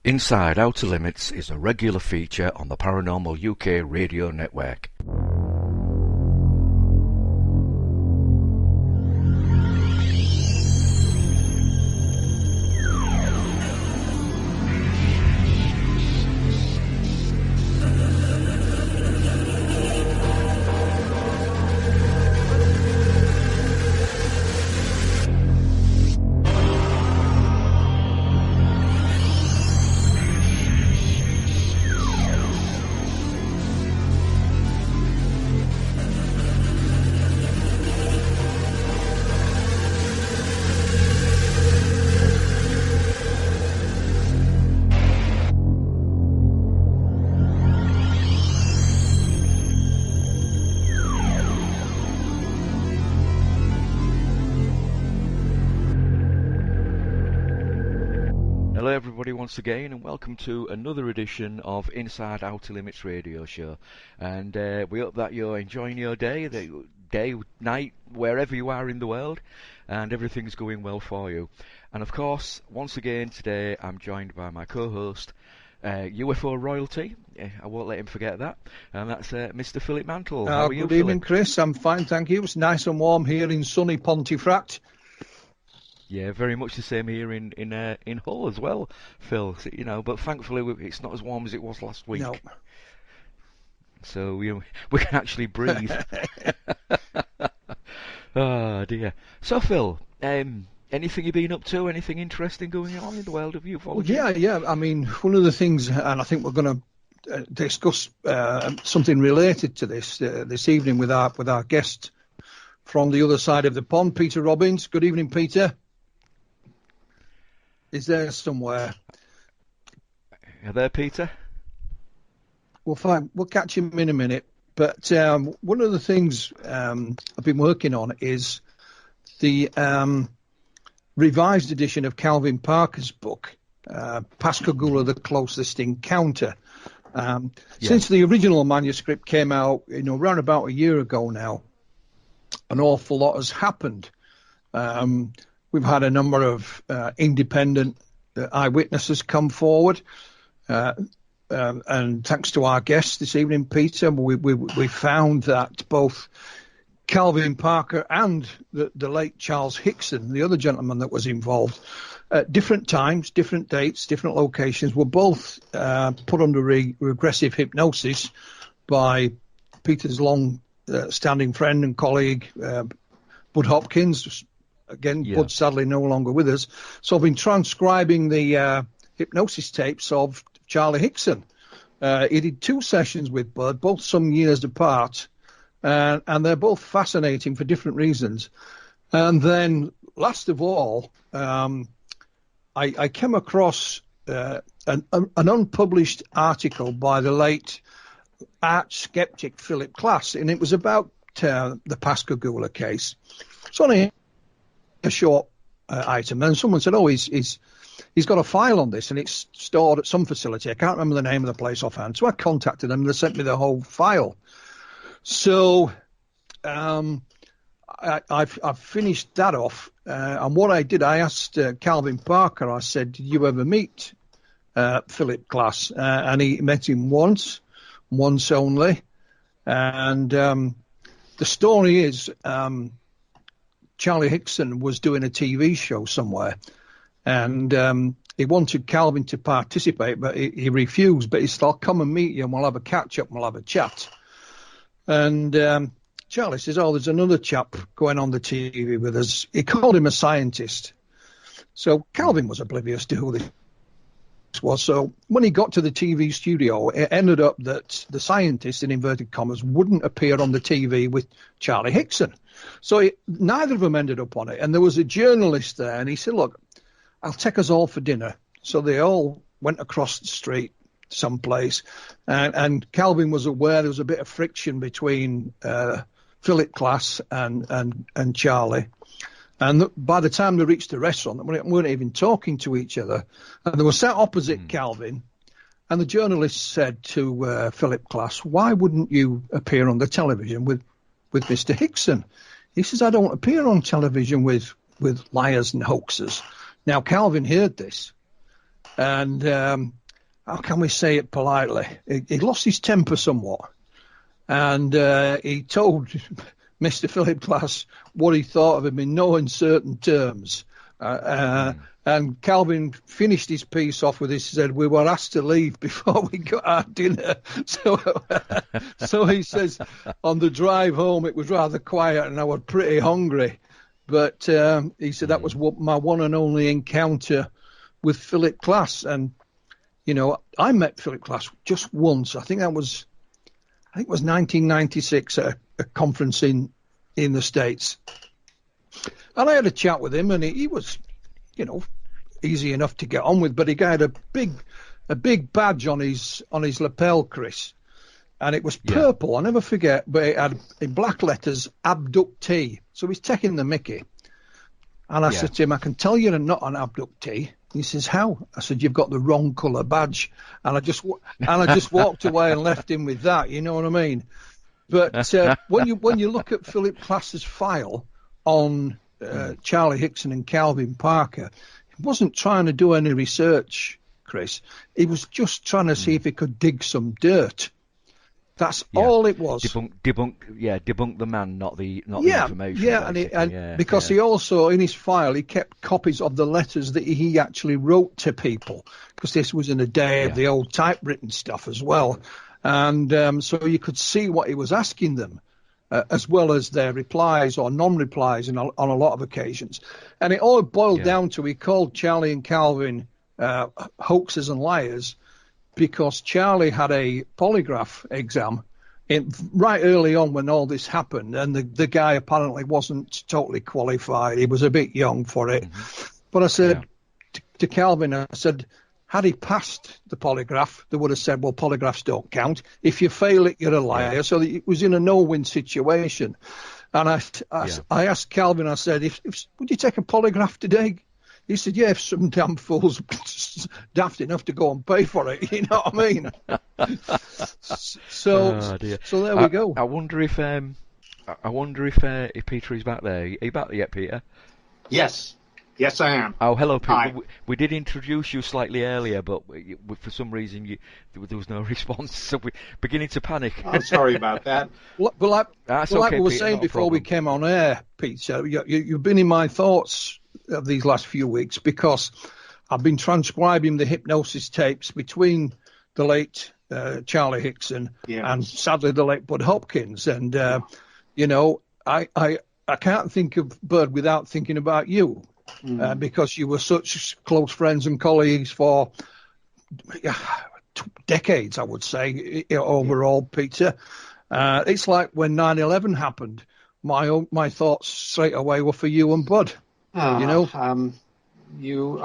Inside Outer Limits is a regular feature on the Paranormal UK radio network. Hello everybody once again, and welcome to another edition of Inside Outer Limits radio show. And we hope that you're enjoying your day, night, wherever you are in the world, and everything's going well for you. And of course, once again today I'm joined by my co-host, UFO royalty. I won't let him forget that. And that's Mr. Philip Mantle. How are you, Good evening, Philip? Chris. I'm fine, thank you. It's nice and warm here in sunny Pontefract. Yeah, very much the same here in Hull as well, Phil. You know, but thankfully it's not as warm as it was last week. No. So we can actually breathe. Oh dear. So Phil, anything you've been up to? Anything interesting going on in the world of ufology? Well, yeah. I mean, one of the things, and I think we're going to discuss something related to this evening with our guest from the other side of the pond, Peter Robbins. Good evening, Peter. Is there somewhere? Are there, Peter? Well, fine. We'll catch him in a minute. But one of the things I've been working on is the revised edition of Calvin Parker's book, Pascagoula, The Closest Encounter. Since the original manuscript came out, around about a year ago now, an awful lot has happened. We've had a number of independent eyewitnesses come forward, and thanks to our guest this evening, Peter, we found that both Calvin Parker and the late Charles Hickson, the other gentleman that was involved, at different times, different dates, different locations, were both put under regressive hypnosis by Peter's long-standing friend and colleague, Bud Hopkins. Again, yeah. Bud's sadly no longer with us. So I've been transcribing the hypnosis tapes of Charlie Hickson. He did 2 sessions with Bud, both some years apart, and they're both fascinating for different reasons. And then, last of all, I came across an unpublished article by the late arch skeptic Philip Klass, and it was about the Pascagoula case. It's only a short item, and someone said, he's got a file on this and it's stored at some facility. I can't remember the name of the place offhand, so I contacted them and they sent me the whole file. So I've finished that off, and what I did, I asked Calvin Parker, I said, did you ever meet Philip Klass? And he met him once only, and the story is Charlie Hickson was doing a TV show somewhere, and he wanted Calvin to participate, but he refused. But he said, I'll come and meet you and we'll have a catch-up and we'll have a chat. And Charlie says, there's another chap going on the TV with us. He called him a scientist. So Calvin was oblivious to who this was. So when he got to the TV studio, it ended up that the scientist, in inverted commas, wouldn't appear on the TV with Charlie Hickson. So neither of them ended up on it. And there was a journalist there, and he said, look, I'll take us all for dinner. So they all went across the street someplace. And Calvin was aware there was a bit of friction between Philip Klass and Charlie. And by the time they reached the restaurant, they weren't even talking to each other. And they were sat opposite Calvin. And the journalist said to Philip Klass, why wouldn't you appear on the television with Mr. Hickson? He says, I don't appear on television with liars and hoaxers. Now, Calvin heard this, and how can we say it politely? He lost his temper somewhat, and he told Mr. Philip Klass what he thought of him in no uncertain terms. And Calvin finished his piece off with this. He said, "We were asked to leave before we got our dinner." So he says, on the drive home, it was rather quiet and I was pretty hungry. But he said that was my one and only encounter with Philip Klass. And, you know, I met Philip Klass just once. I think it was 1996 at a conference in the States. And I had a chat with him, and he was, you know, easy enough to get on with, but he had a big badge on his lapel, Chris, and it was purple. I'll never forget, but it had in black letters abductee. So he's taking the mickey. And I said to him, "I can tell you're not an abductee." He says, "How?" I said, "You've got the wrong colour badge." And I just walked away and left him with that. You know what I mean? But when you look at Philip Klass's file on Charlie Hickson and Calvin Parker, he wasn't trying to do any research, Chris. He was just trying to see if he could dig some dirt. That's all it was. Debunk the man, not the information. Because he also, in his file, he kept copies of the letters that he actually wrote to people, because this was in the day of the old typewritten stuff as well. And so you could see what he was asking them, as well as their replies or non-replies on a lot of occasions. And it all boiled down to, he called Charlie and Calvin hoaxers and liars, because Charlie had a polygraph exam right early on when all this happened, and the guy apparently wasn't totally qualified. He was a bit young for it. But I said to Calvin, I said, had he passed the polygraph, they would have said, well, polygraphs don't count. If you fail it, you're a liar. So it was in a no-win situation. And I asked Calvin, I said, if would you take a polygraph today? He said, yeah, if some damn fool's daft enough to go and pay for it. You know what I mean? So there we go. I wonder if Peter is back there. Are you back yet, Peter? Yes, I am. Oh, hello, Peter. Hi. We did introduce you slightly earlier, but for some reason there was no response, so we're beginning to panic. I'm sorry about that. Like we were Peter, saying before we came on air, Peter, you've been in my thoughts of these last few weeks, because I've been transcribing the hypnosis tapes between the late Charlie Hickson and sadly the late Bud Hopkins. And, you know, I can't think of Bud without thinking about you. Because you were such close friends and colleagues for decades, I would say, overall, Peter. It's like when 9/11 happened, my thoughts straight away were for you and Bud. You know? You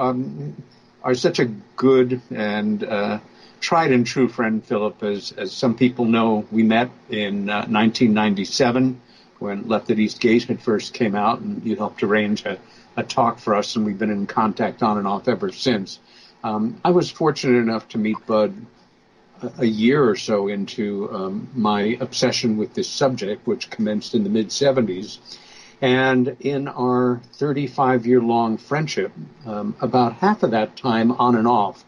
are such a good and tried and true friend, Philip. As some people know, we met in 1997 when Left at East Gate had first came out, and you helped arrange a talk for us, and we've been in contact on and off ever since. I was fortunate enough to meet Bud a year or so into my obsession with this subject, which commenced in the mid-'70s. And in our 35-year-long friendship, about half of that time on and off,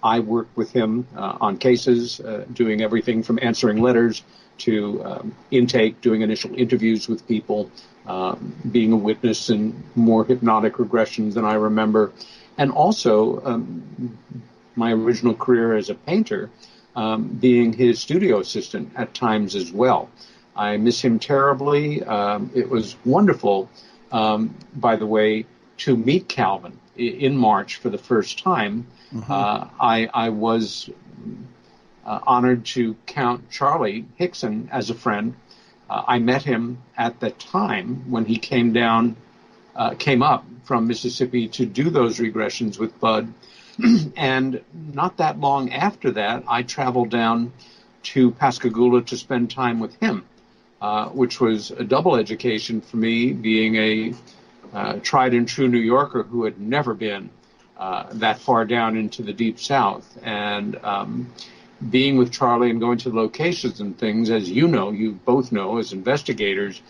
I worked with him on cases, doing everything from answering letters to intake, doing initial interviews with people, being a witness in more hypnotic regressions than I remember, and also my original career as a painter, being his studio assistant at times as well. I miss him terribly. It was wonderful, by the way, to meet Calvin in March for the first time. I was honored to count Charlie Hickson as a friend. I met him at the time when he came up from Mississippi to do those regressions with Bud. And not that long after that, I traveled down to Pascagoula to spend time with him, which was a double education for me, being a tried and true New Yorker who had never been that far down into the Deep South. And being with Charlie and going to locations and things, as you know, you both know as investigators,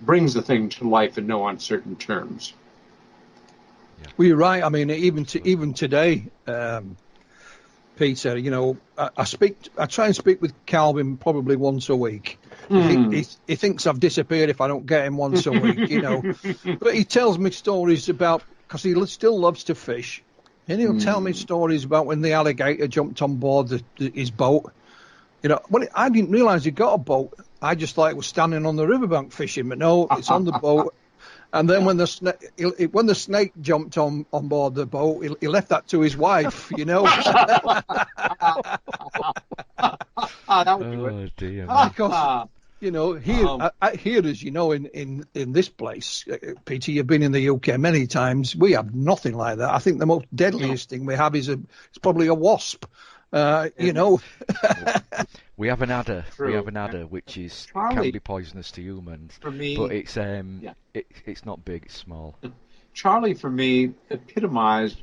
brings the thing to life in no uncertain terms. Well, you're right. I mean, even today, Peter, I try and speak with Calvin probably once a week. He thinks I've disappeared if I don't get him once a week, But he tells me stories about, because he still loves to fish, and he'll tell me stories about when the alligator jumped on board his boat. Well, I didn't realise he got a boat. I just thought it was standing on the riverbank fishing, but no, it's on the boat. And then when the snake jumped on board the boat, he left that to his wife, That would do it. Oh dear. Because here, as you know, in this place, Peter, you've been in the UK many times. We have nothing like that. I think the most deadliest thing we have is it's probably a wasp. We have an adder. True. We have an adder, which is can be poisonous to humans. For me, but it's not big. It's small. Charlie, for me, epitomized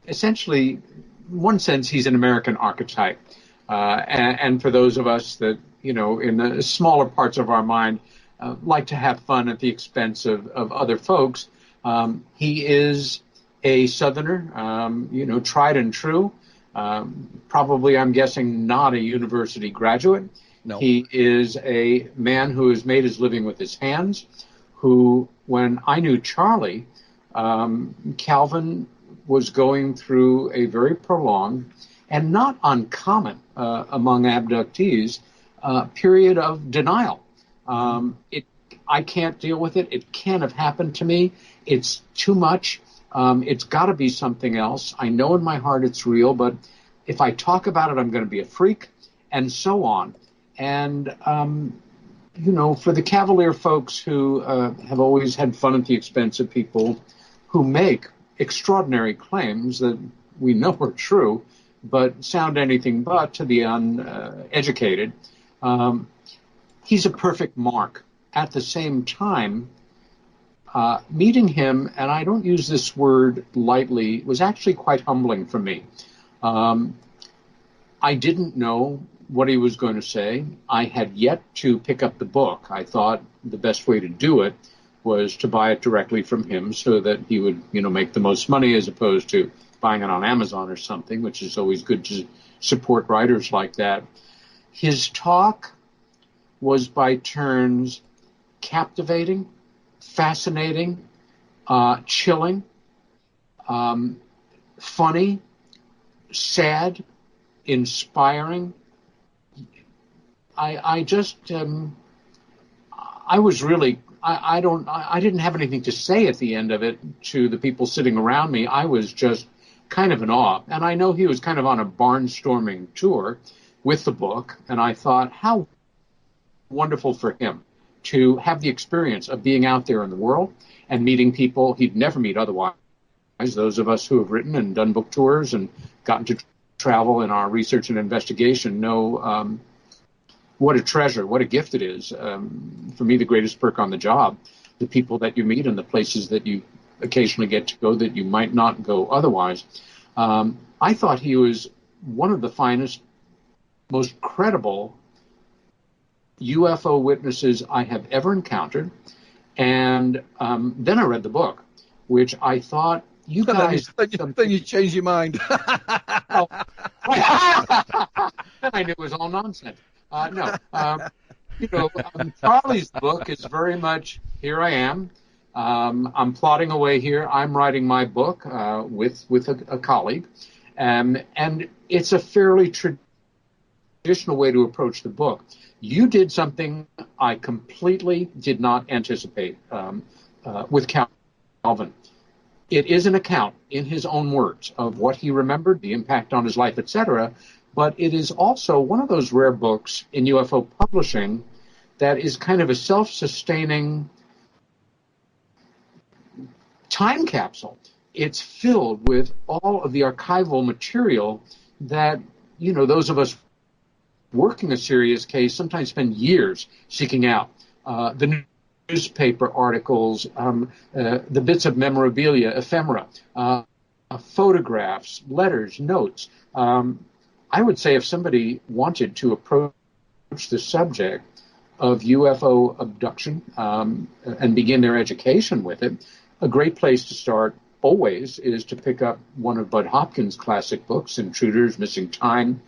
essentially, in one sense, he's an American archetype, and for those of us that in the smaller parts of our mind like to have fun at the expense of other folks, he is a Southerner, tried and true. Probably, I'm guessing, not a university graduate. No. He is a man who has made his living with his hands, who, when I knew Charlie, Calvin was going through a very prolonged and not uncommon among abductees period of denial. I can't deal with it. It can't have happened to me. It's too much. It's got to be something else. I know in my heart it's real, but if I talk about it, I'm going to be a freak, and so on. And, for the cavalier folks who have always had fun at the expense of people who make extraordinary claims that we know are true, but sound anything but to the uneducated, he's a perfect mark. At the same time, meeting him, and I don't use this word lightly, was actually quite humbling for me. I didn't know what he was going to say. I had yet to pick up the book. I thought the best way to do it was to buy it directly from him so that he would, make the most money as opposed to buying it on Amazon or something, which is always good to support writers like that. His talk was by turns captivating, fascinating, chilling, funny, sad, inspiring. I didn't have anything to say at the end of it to the people sitting around me. I was just kind of in awe. And I know he was kind of on a barnstorming tour with the book. And I thought, how wonderful for him to have the experience of being out there in the world and meeting people he'd never meet otherwise. Those of us who have written and done book tours and gotten to travel in our research and investigation know what a treasure, what a gift it is. For me, the greatest perk on the job, the people that you meet and the places that you occasionally get to go that you might not go otherwise. I thought he was one of the finest, most credible UFO witnesses I have ever encountered. And then I read the book, which I thought, you guys... Then you changed your mind. Oh. I knew it was all nonsense. Charlie's book is very much, here I am. I'm plodding away here. I'm writing my book with a colleague. And it's a fairly traditional way to approach the book. You did something I completely did not anticipate with Calvin. It is an account, in his own words, of what he remembered, the impact on his life, etc., but it is also one of those rare books in UFO publishing that is kind of a self-sustaining time capsule. It's filled with all of the archival material that, those of us working a serious case sometimes spend years seeking out. The newspaper articles, the bits of memorabilia, ephemera, photographs, letters, notes. I would say if somebody wanted to approach the subject of UFO abduction and begin their education with it, a great place to start always is to pick up one of Bud Hopkins' classic books, Intruders, Missing Time.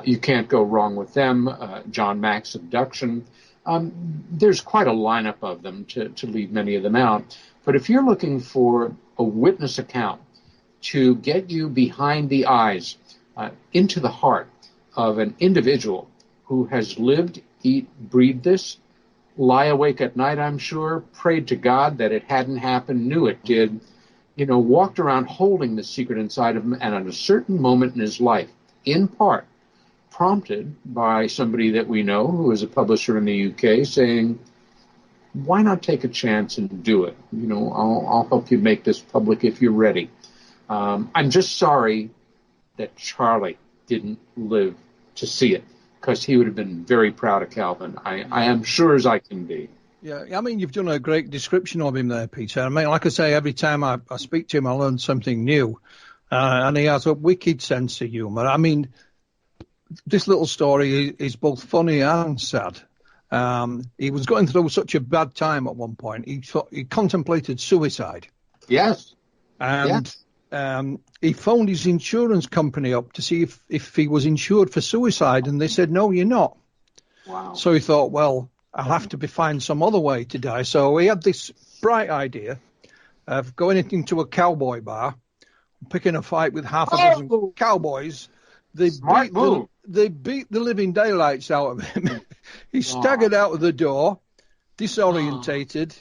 You can't go wrong with them. John Mack's Abduction. There's quite a lineup of them to leave many of them out. But if you're looking for a witness account to get you behind the eyes, into the heart of an individual who has lived, eat, breathed this, lie awake at night, I'm sure, prayed to God that it hadn't happened, knew it did, walked around holding the secret inside of him, and at a certain moment in his life, in part, prompted by somebody that we know who is a publisher in the UK saying, why not take a chance and do it? I'll help you make this public if you're ready. I'm just sorry that Charlie didn't live to see it, because he would have been very proud of Calvin. I am sure as I can be. Yeah, I mean, you've done a great description of him there, Peter. I mean, like I say, every time I speak to him, I learn something new. And he has a wicked sense of humour. I mean, this little story is both funny and sad. He was going through such a bad time at one point. He contemplated suicide. Yes. And yes. He phoned his insurance company up to see if he was insured for suicide, and they said, no, you're not. Wow. So he thought, well, I'll have to find some other way to die. So he had this bright idea of going into a cowboy bar, picking a fight with half a dozen cowboys. They beat the living daylights out of him. He staggered out of the door, disorientated.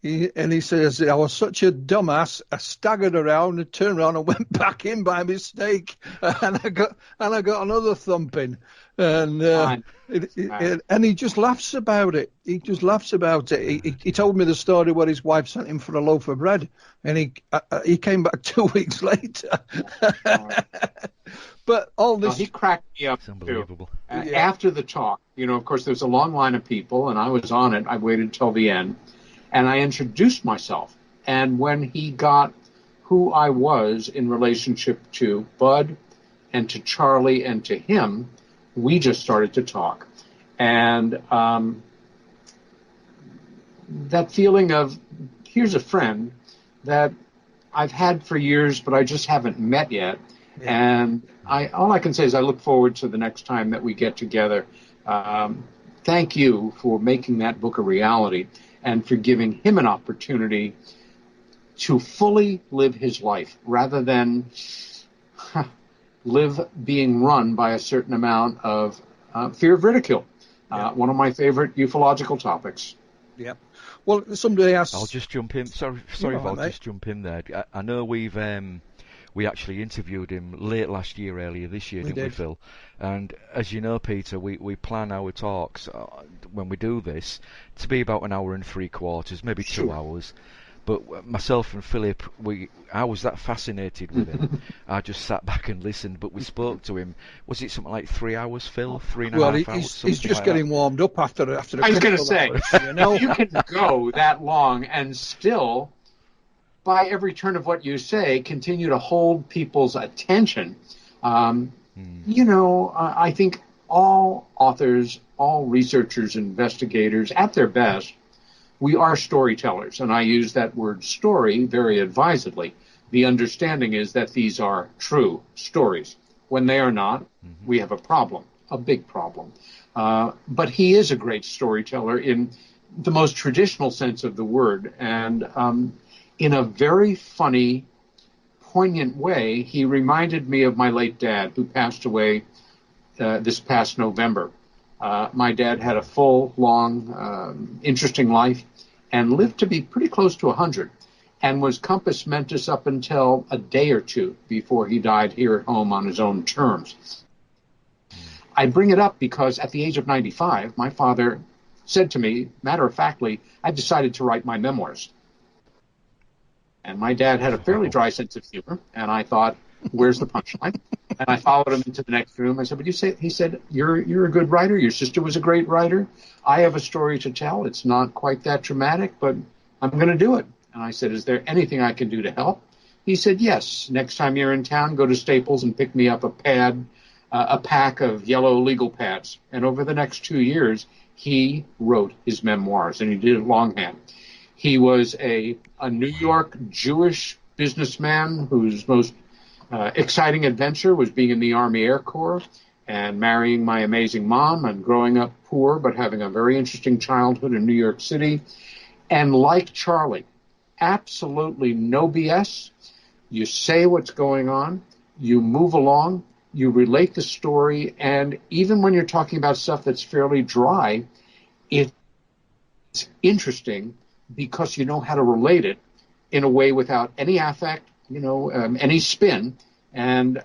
He says, I was such a dumbass, I staggered around and turned around and went back in by mistake, and I got another thumping, and he just laughs about it. He just laughs about it. He told me the story where his wife sent him for a loaf of bread, and he came back 2 weeks later. But all this, he cracked me up. It's unbelievable. Too. After the talk, of course, there's a long line of people, and I was on it. I waited till the end. And I introduced myself. And when he got who I was in relationship to Bud and to Charlie and to him, we just started to talk. And that feeling of, here's a friend that I've had for years, but I just haven't met yet. Yeah. And all I can say is I look forward to the next time that we get together. Thank you for making that book a reality, and for giving him an opportunity to fully live his life rather than live being run by a certain amount of fear of ridicule. One of my favorite ufological topics. Yeah. Well, somebody asked... I'll just jump in. Sorry if I'll just jump in there. I know we actually interviewed him late last year, earlier this year, didn't we, Phil? And as you know, Peter, we plan our talks when we do this to be about 1 hour and 3/4, maybe 2 hours. But myself and Philip, I was that fascinated with him. I just sat back and listened, but we spoke to him. Was it something like 3 hours, Phil? 3.5 hours? He's just like getting warmed up after the I was going to say, you can go that long and still, by every turn of what you say, continue to hold people's attention. I think all authors, all researchers, investigators, at their best, we are storytellers. And I use that word story very advisedly. The understanding is that these are true stories. When they are not, we have a problem, a big problem. But he is a great storyteller in the most traditional sense of the word. And in a very funny, poignant way, he reminded me of my late dad, who passed away this past November. My dad had a full, long, interesting life and lived to be pretty close to 100, and was compos mentis up until a day or two before he died here at home on his own terms. I bring it up because at the age of 95, my father said to me, matter-of-factly, I've decided to write my memoirs. And my dad had a fairly dry sense of humor, and I thought, where's the punchline? And I followed him into the next room. I said, but he said, you're a good writer. Your sister was a great writer. I have a story to tell. It's not quite that dramatic, but I'm going to do it. And I said, is there anything I can do to help? He said, yes. Next time you're in town, go to Staples and pick me up a pack of yellow legal pads. And over the next 2 years, he wrote his memoirs, and he did it longhand. He was a New York Jewish businessman whose most exciting adventure was being in the Army Air Corps and marrying my amazing mom and growing up poor but having a very interesting childhood in New York City. And like Charlie, absolutely no BS. You say what's going on, you move along, you relate the story, and even when you're talking about stuff that's fairly dry, it's interesting because you know how to relate it in a way without any affect, any spin. And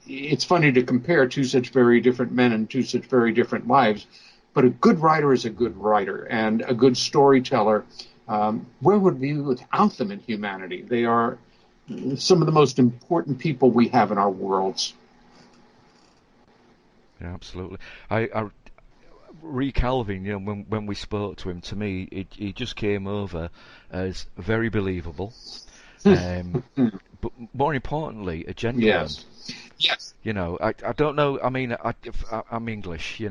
it's funny to compare two such very different men and two such very different lives. But a good writer is a good writer, and a good storyteller. Where would we be without them in humanity? They are some of the most important people we have in our worlds. Yeah, absolutely. Ree Calvin, when we spoke to him, to me, he just came over as very believable, but more importantly, a gentleman. Yes. I don't know. I mean, I'm English,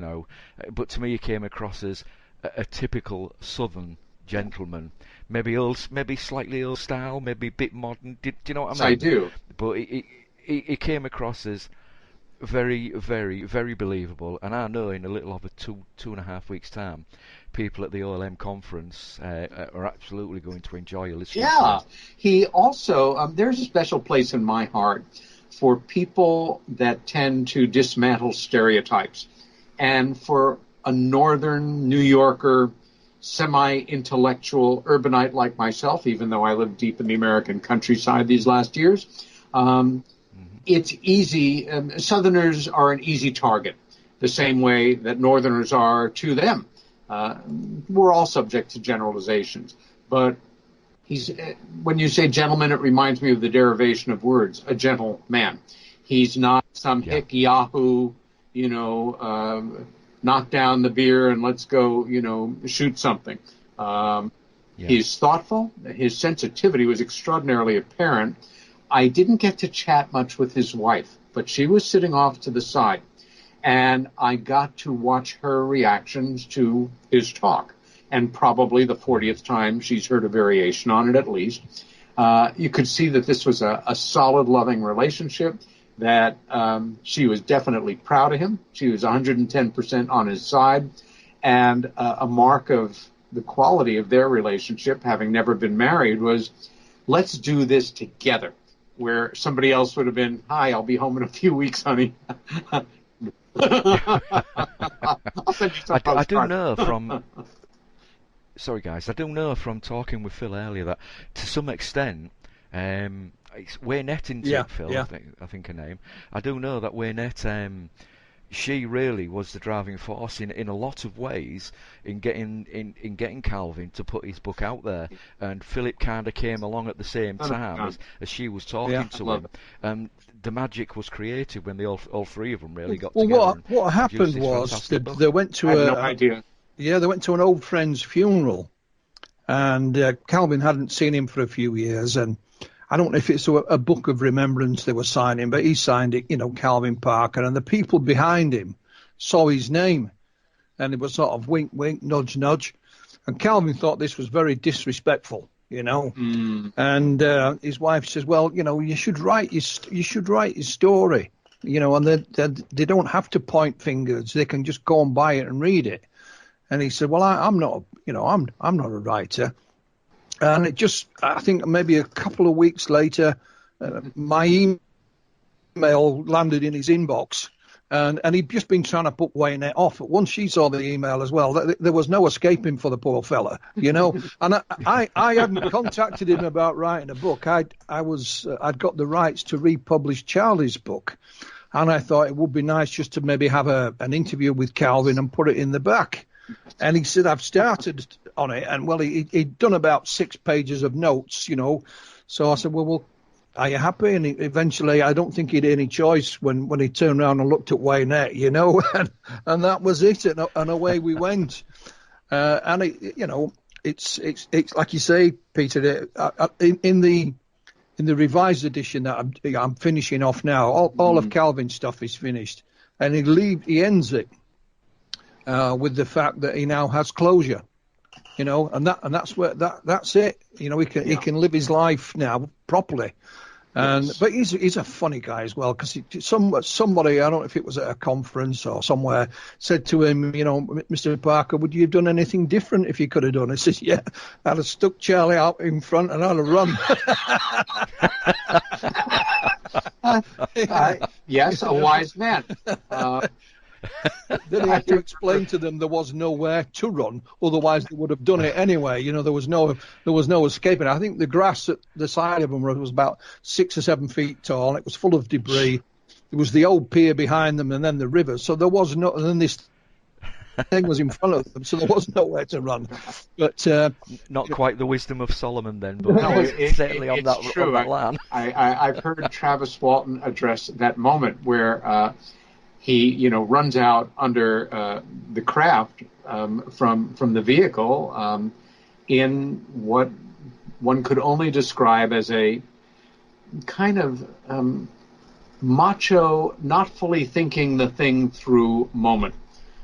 but to me, he came across as a typical Southern gentleman. Maybe slightly old style, maybe a bit modern. Do you know what I mean? I do. But he came across as very, very, very believable, and I know in a little over 2.5 weeks' time, people at the OLM conference are absolutely going to enjoy listening. Yeah, he also there's a special place in my heart for people that tend to dismantle stereotypes, and for a northern New Yorker, semi-intellectual urbanite like myself, even though I lived deep in the American countryside these last years. It's easy. Southerners are an easy target, the same way that Northerners are to them. We're all subject to generalizations. But when you say gentleman, it reminds me of the derivation of words, a gentleman. He's not some hick yahoo, knock down the beer and let's go, shoot something. He's thoughtful. His sensitivity was extraordinarily apparent. I didn't get to chat much with his wife, but she was sitting off to the side, and I got to watch her reactions to his talk, and probably the 40th time she's heard a variation on it at least. You could see that this was a solid, loving relationship, that she was definitely proud of him. She was 110% on his side, and a mark of the quality of their relationship, having never been married, was let's do this together. Where somebody else would have been, hi, I'll be home in a few weeks, honey. I'll send you some I do know from... Sorry, guys. I do know from talking with Phil earlier that, to some extent, it's Waynette, isn't it, Phil? Yeah. I think her name. I do know that Waynette... she really was the driving force in a lot of ways in getting Calvin to put his book out there, and Philip kind of came along at the same time as she was talking to him. The magic was created when all three of them really got together. What happened was that they went to they went to an old friend's funeral, and Calvin hadn't seen him for a few years, and I don't know if it's a book of remembrance they were signing, but he signed it, Calvin Parker, and the people behind him saw his name, and it was sort of wink, wink, nudge, nudge, and Calvin thought this was very disrespectful, and his wife says, well, you should write his story, and they don't have to point fingers, they can just go and buy it and read it, and he said, well, I'm not, I'm not a writer. And I think maybe a couple of weeks later, my email landed in his inbox, and he'd just been trying to put Waynette off. But once she saw the email as well, there was no escaping for the poor fella, And I hadn't contacted him about writing a book. I'd got the rights to republish Charlie's book, and I thought it would be nice just to maybe have an interview with Calvin and put it in the back. And he said, I've started on it. And, well, he'd done about 6 pages of notes, So I said, well, are you happy? And eventually, I don't think he'd any choice when he turned around and looked at Waynette, and that was it. And away we went. And, it's like you say, Peter, in the revised edition that I'm finishing off now, all of Calvin's stuff is finished. And he ends it with the fact that he now has closure. and that's that's it. He can live his life now properly. And Yes. but he's a funny guy as well, because somebody, I don't know if it was at a conference or somewhere, said to him, Mr. Parker, would you have done anything different if you could have done? He says, yeah, I'd have stuck Charlie out in front and I'd have run. Yes, a wise man. Then he had to explain to them there was nowhere to run, otherwise they would have done it anyway. There was no escaping. I think the grass at the side of them was about 6 or 7 feet tall. It was full of debris. There was the old pier behind them, and then the river. So there was no. And then this thing was in front of them, so there was nowhere to run. But not quite the wisdom of Solomon then, but No, certainly on that land. I've heard Travis Walton address that moment where he, runs out under the craft from the vehicle in what one could only describe as a kind of macho, not fully thinking the thing through moment.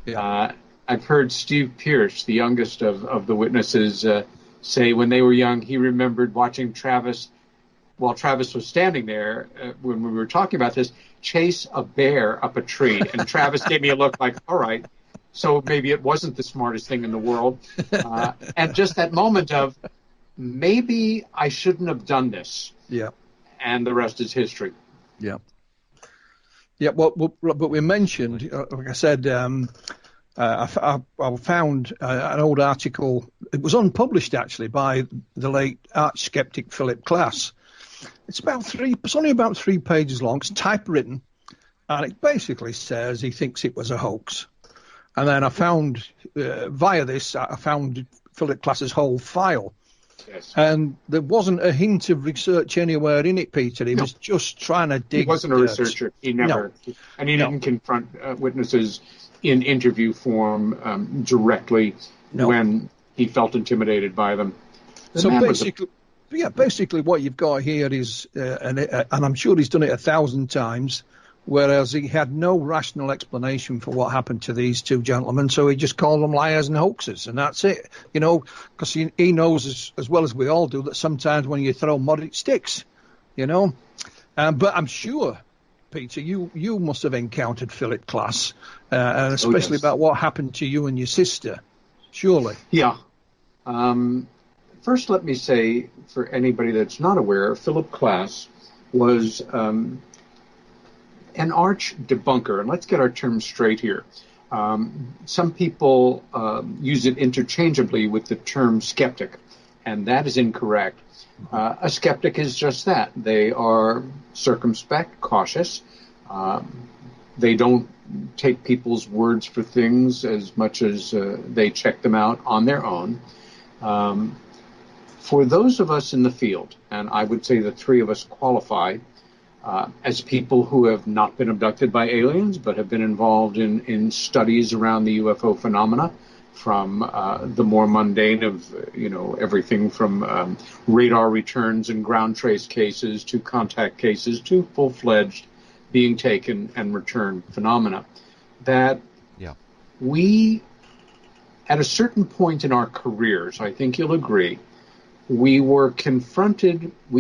Yeah. I've heard Steve Pierce, the youngest of the witnesses, say when they were young, he remembered watching Travis, while Travis was standing there when we were talking about this, chase a bear up a tree. And Travis gave me a look like, all right, so maybe it wasn't the smartest thing in the world. And just that moment of, maybe I shouldn't have done this. Yeah. And the rest is history. Yeah. Yeah, well, but we mentioned, like I said, I found an old article. It was unpublished, actually, by the late arch skeptic Philip Klass. It's only about 3 pages long. It's typewritten, and it basically says he thinks it was a hoax. And then I found, via this, I found Philip Klass's whole file. Yes. And there wasn't a hint of research anywhere in it, Peter. He was just trying to dig. He wasn't a researcher. He never, and he didn't confront witnesses in interview form directly when he felt intimidated by them. Basically what you've got here is, and I'm sure he's done it 1,000 times, whereas he had no rational explanation for what happened to these two gentlemen, so he just called them liars and hoaxes, and that's it. Because he knows as well as we all do that sometimes when you throw mud, it sticks. But I'm sure, Peter, you must have encountered Philip Klass, and especially about what happened to you and your sister, surely. Yeah. First, let me say, for anybody that's not aware, Philip Klass was an arch debunker, and let's get our terms straight here. Some people use it interchangeably with the term skeptic, and that is incorrect. A skeptic is just that. They are circumspect, cautious. They don't take people's words for things as much as they check them out on their own. For those of us in the field, and I would say the three of us qualify as people who have not been abducted by aliens, but have been involved in studies around the UFO phenomena, from the more mundane of, everything from radar returns and ground trace cases to contact cases to full-fledged being taken and returned phenomena, that we, at a certain point in our careers, I think you'll agree, we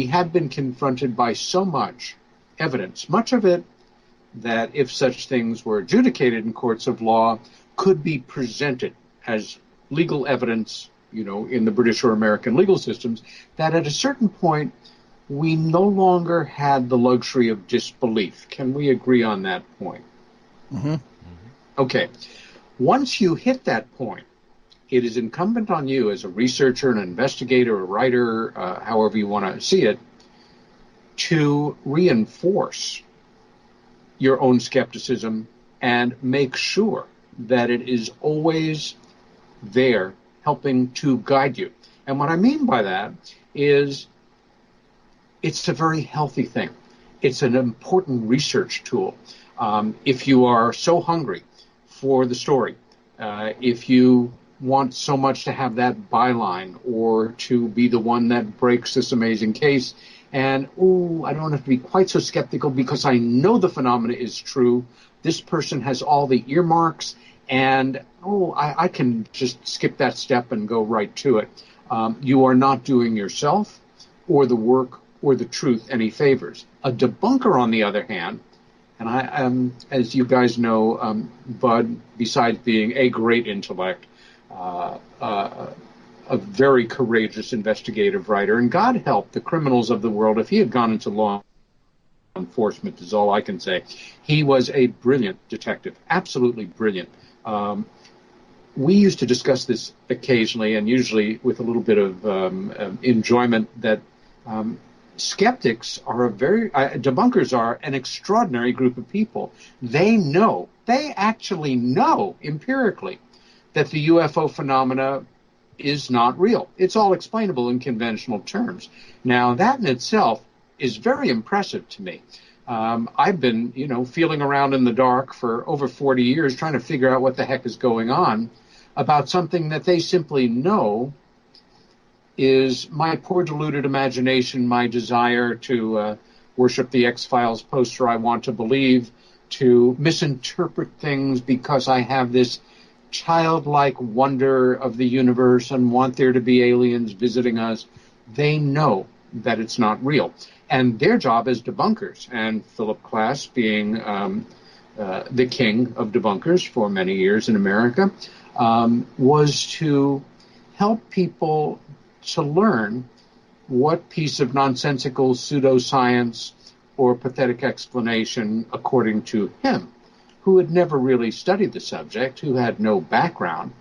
had been confronted by so much evidence, much of it that if such things were adjudicated in courts of law, could be presented as legal evidence, in the British or American legal systems, that at a certain point, we no longer had the luxury of disbelief. Can we agree on that point? Mm-hmm. Okay. Once you hit that point, it is incumbent on you as a researcher, an investigator, a writer, however you want to see it, to reinforce your own skepticism and make sure that it is always there helping to guide you. And what I mean by that is it's a very healthy thing. It's an important research tool. If you are so hungry for the story, if you want so much to have that byline or to be the one that breaks this amazing case, And, I don't have to be quite so skeptical because I know the phenomena is true. This person has all the earmarks, and, I can just skip that step and go right to it. You are not doing yourself or the work or the truth any favors. A debunker, on the other hand, and I, as you guys know, Bud, besides being a great intellect, a very courageous investigative writer, and God help the criminals of the world. If he had gone into law enforcement, is all I can say. He was a brilliant detective, absolutely brilliant. We used to discuss this occasionally, and usually with a little bit of enjoyment, that skeptics are debunkers are an extraordinary group of people. They actually know empirically that the UFO phenomena is not real. It's all explainable in conventional terms. Now, that in itself is very impressive to me. I've been, feeling around in the dark for over 40 years trying to figure out what the heck is going on about something that they simply know is my poor deluded imagination, my desire to worship the X-Files poster I want to believe, to misinterpret things because I have this childlike wonder of the universe and want there to be aliens visiting us. They know that it's not real. And their job as debunkers, and Philip Klass being the king of debunkers for many years in America, was to help people to learn what piece of nonsensical pseudoscience or pathetic explanation, according to him, who had never really studied the subject, who had no background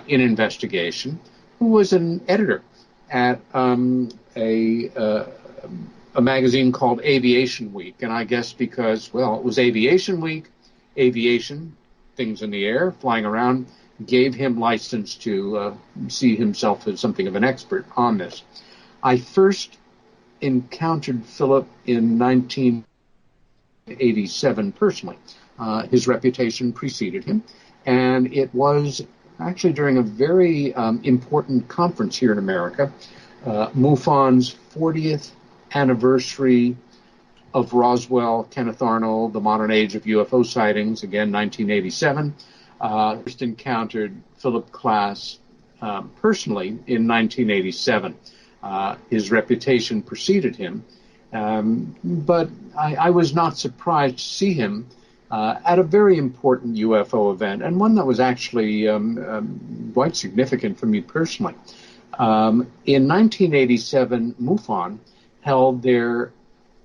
in investigation, who was an editor at a magazine called Aviation Week. And I guess because, it was Aviation Week, aviation, things in the air, flying around, gave him license to see himself as something of an expert on this. I first encountered Philip in 1987 personally. His reputation preceded him, and it was actually during a very important conference here in America, MUFON's 40th anniversary of Roswell, Kenneth Arnold, The Modern Age of UFO Sightings, again, 1987. First encountered Philip Klass personally in 1987. His reputation preceded him, but I was not surprised to see him at a very important UFO event, and one that was actually quite significant for me personally. In 1987, MUFON held their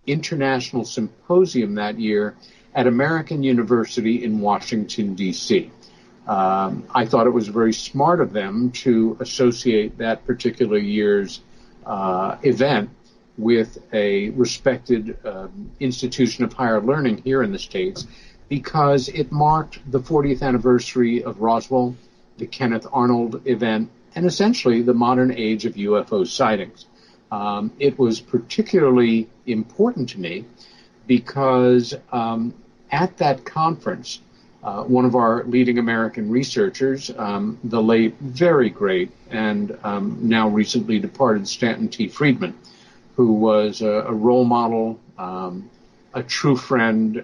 international symposium that year at American University in Washington, D.C. I thought it was very smart of them to associate that particular year's event with a respected institution of higher learning here in the States, because it marked the 40th anniversary of Roswell, the Kenneth Arnold event, and essentially the modern age of UFO sightings. It was particularly important to me because at that conference, one of our leading American researchers, the late, very great, and now recently departed Stanton T. Friedman, who was a role model, a true friend,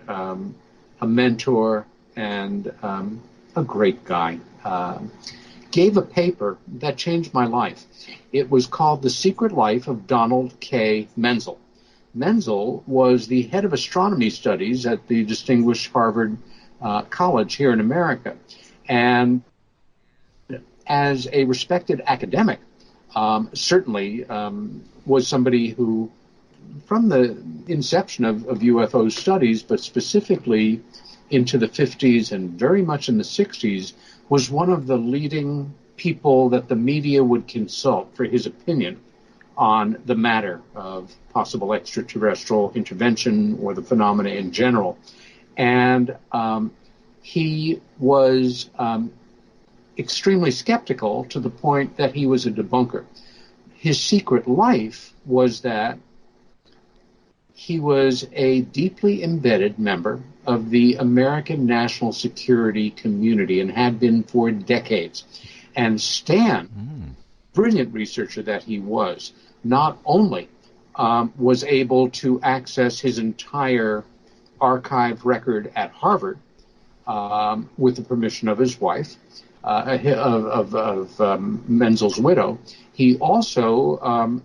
a mentor, and a great guy, gave a paper that changed my life. It was called The Secret Life of Donald K. Menzel. Menzel was the head of astronomy studies at the distinguished Harvard College here in America. And as a respected academic, certainly was somebody who, from the inception of UFO studies, but specifically into the 50s and very much in the 60s, was one of the leading people that the media would consult for his opinion on the matter of possible extraterrestrial intervention or the phenomena in general. And he was extremely skeptical to the point that he was a debunker. His secret life was that he was a deeply embedded member of the American national security community and had been for decades. And Stan, brilliant researcher that he was, not only was able to access his entire archived record at Harvard with the permission of his wife, Menzel's widow. He also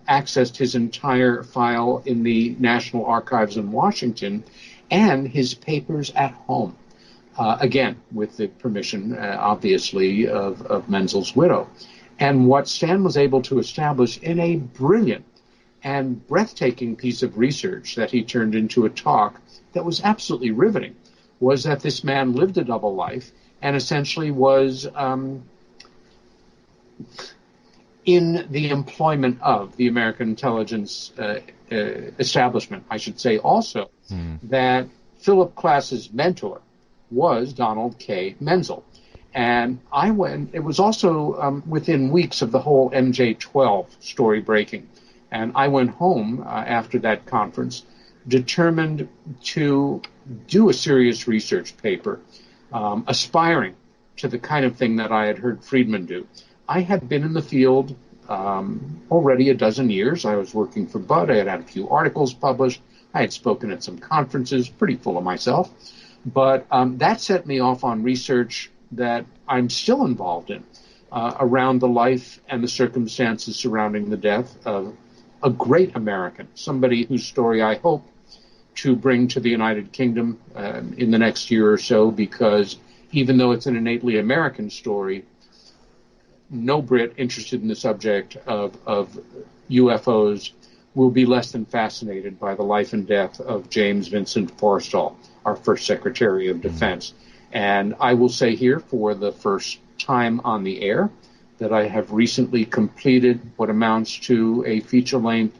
accessed his entire file in the National Archives in Washington and his papers at home, again, with the permission, obviously, of Menzel's widow. And what Stan was able to establish in a brilliant and breathtaking piece of research that he turned into a talk that was absolutely riveting was that this man lived a double life and essentially was in the employment of the American intelligence establishment. I should say also that Philip Klass's mentor was Donald K. Menzel. And I went, it was also within weeks of the whole MJ-12 story breaking. And I went home after that conference, determined to do a serious research paper, aspiring to the kind of thing that I had heard Friedman do. I had been in the field already a dozen years. I was working for Bud. I had had a few articles published. I had spoken at some conferences, pretty full of myself. But that set me off on research that I'm still involved in around the life and the circumstances surrounding the death of a great American, somebody whose story I hope to bring to the United Kingdom in the next year or so, because even though it's an innately American story, no Brit interested in the subject of UFOs will be less than fascinated by the life and death of James Vincent Forrestal, our first Secretary of Defense. And I will say here for the first time on the air that I have recently completed what amounts to a feature-length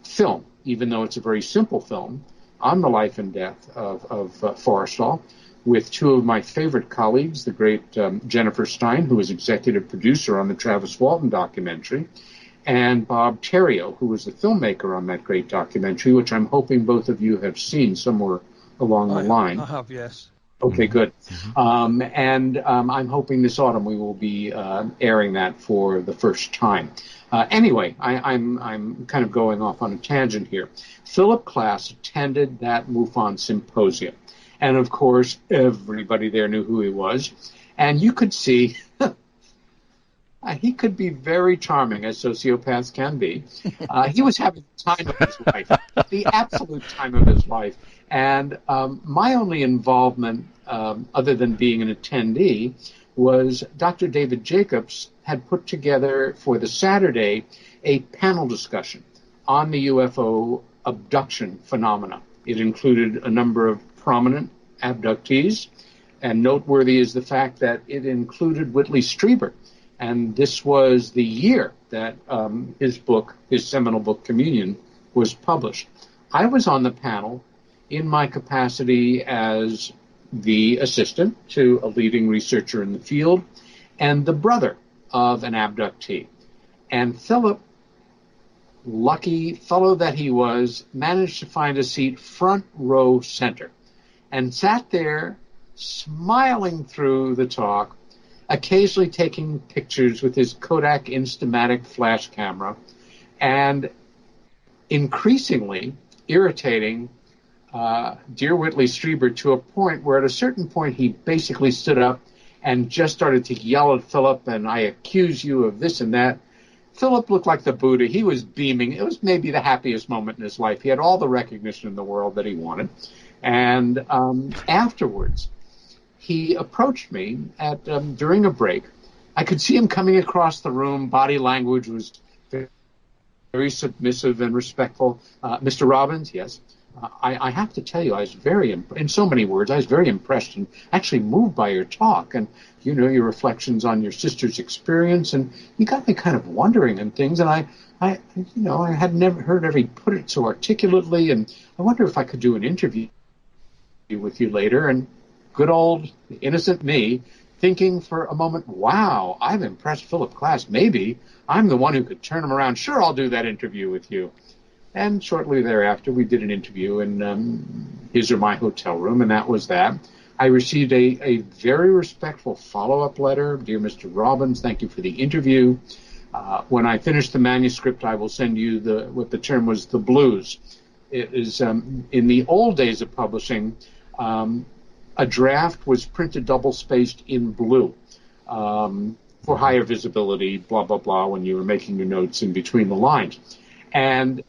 film, even though it's a very simple film, on the life and death of Forrestal, with two of my favorite colleagues, the great Jennifer Stein, who was executive producer on the Travis Walton documentary, and Bob Terrio, who was the filmmaker on that great documentary, which I'm hoping both of you have seen somewhere along the line. I have, yes. Okay, good. And I'm hoping this autumn we will be airing that for the first time. Anyway, I'm kind of going off on a tangent here. Philip Klass attended that MUFON symposium. And, of course, everybody there knew who he was. And you could see he could be very charming, as sociopaths can be. He was having the time of his life, the absolute time of his life. And my only involvement, other than being an attendee, was Dr. David Jacobs had put together for the Saturday a panel discussion on the UFO abduction phenomena. It included a number of prominent abductees, and noteworthy is the fact that it included Whitley Strieber. And this was the year that his seminal book, Communion, was published. I was on the panel in my capacity as the assistant to a leading researcher in the field and the brother of an abductee. And Philip, lucky fellow that he was, managed to find a seat front row center and sat there smiling through the talk, occasionally taking pictures with his Kodak Instamatic flash camera, and increasingly irritating dear Whitley Strieber to a point where at a certain point he basically stood up and just started to yell at Philip, and I accuse you of this and that. Philip looked like the Buddha. He was beaming. It was maybe the happiest moment in his life. He had all the recognition in the world that he wanted. And afterwards, he approached me during a break. I could see him coming across the room. Body language was very submissive and respectful. Mr. Robbins, yes. I have to tell you, I was in so many words, I was very impressed and actually moved by your talk and, your reflections on your sister's experience. And you got me kind of wondering and things. And I had never heard everybody put it so articulately. And I wonder if I could do an interview with you later. And good old innocent me thinking for a moment, wow, I've impressed Philip Klass. Maybe I'm the one who could turn him around. Sure, I'll do that interview with you. And shortly thereafter, we did an interview in his or my hotel room, and that was that. I received a very respectful follow-up letter. Dear Mr. Robbins, thank you for the interview. When I finish the manuscript, I will send you what the term was, the blues. It is in the old days of publishing, a draft was printed double-spaced in blue for higher visibility, blah, blah, blah, when you were making your notes in between the lines. And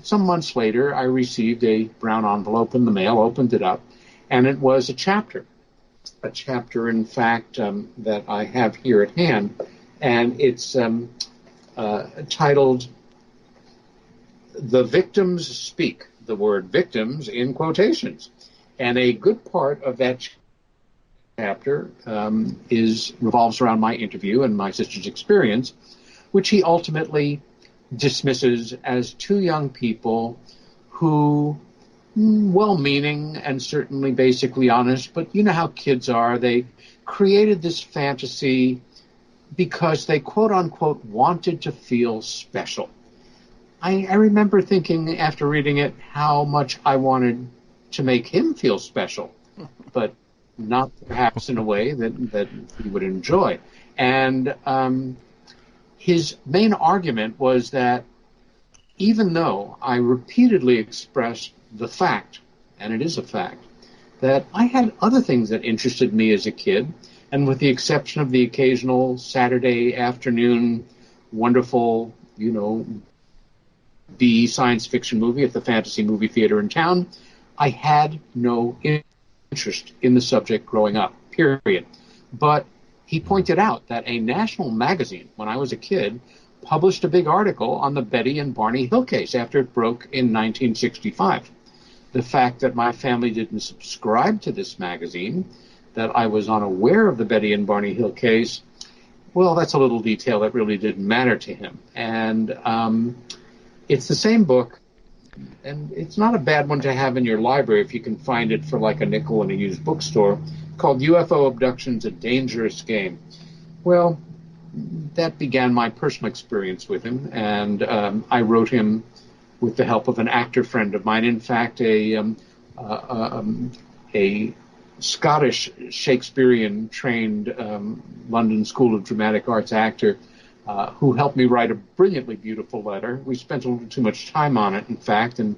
some months later, I received a brown envelope in the mail, opened it up, and it was a chapter, in fact, that I have here at hand, and it's titled "The Victims Speak," the word victims in quotations. And a good part of that chapter revolves around my interview and my sister's experience, which he ultimately dismisses as two young people who, well-meaning and certainly basically honest, but you know how kids are, they created this fantasy because they, quote-unquote, wanted to feel special. I remember thinking after reading it how much I wanted to make him feel special, but not perhaps in a way that he would enjoy. And his main argument was that even though I repeatedly expressed the fact, and it is a fact, that I had other things that interested me as a kid, and with the exception of the occasional Saturday afternoon wonderful, B science fiction movie at the Fantasy Movie Theater in town, I had no interest in the subject growing up, period. But he pointed out that a national magazine, when I was a kid, published a big article on the Betty and Barney Hill case after it broke in 1965. The fact that my family didn't subscribe to this magazine, that I was unaware of the Betty and Barney Hill case, well, that's a little detail that really didn't matter to him. And it's the same book, and it's not a bad one to have in your library if you can find it for like a nickel in a used bookstore, called UFO Abductions, A Dangerous Game. Well, that began my personal experience with him, and I wrote him with the help of an actor friend of mine. In fact, a Scottish Shakespearean-trained London School of Dramatic Arts actor who helped me write a brilliantly beautiful letter. We spent a little too much time on it, in fact, and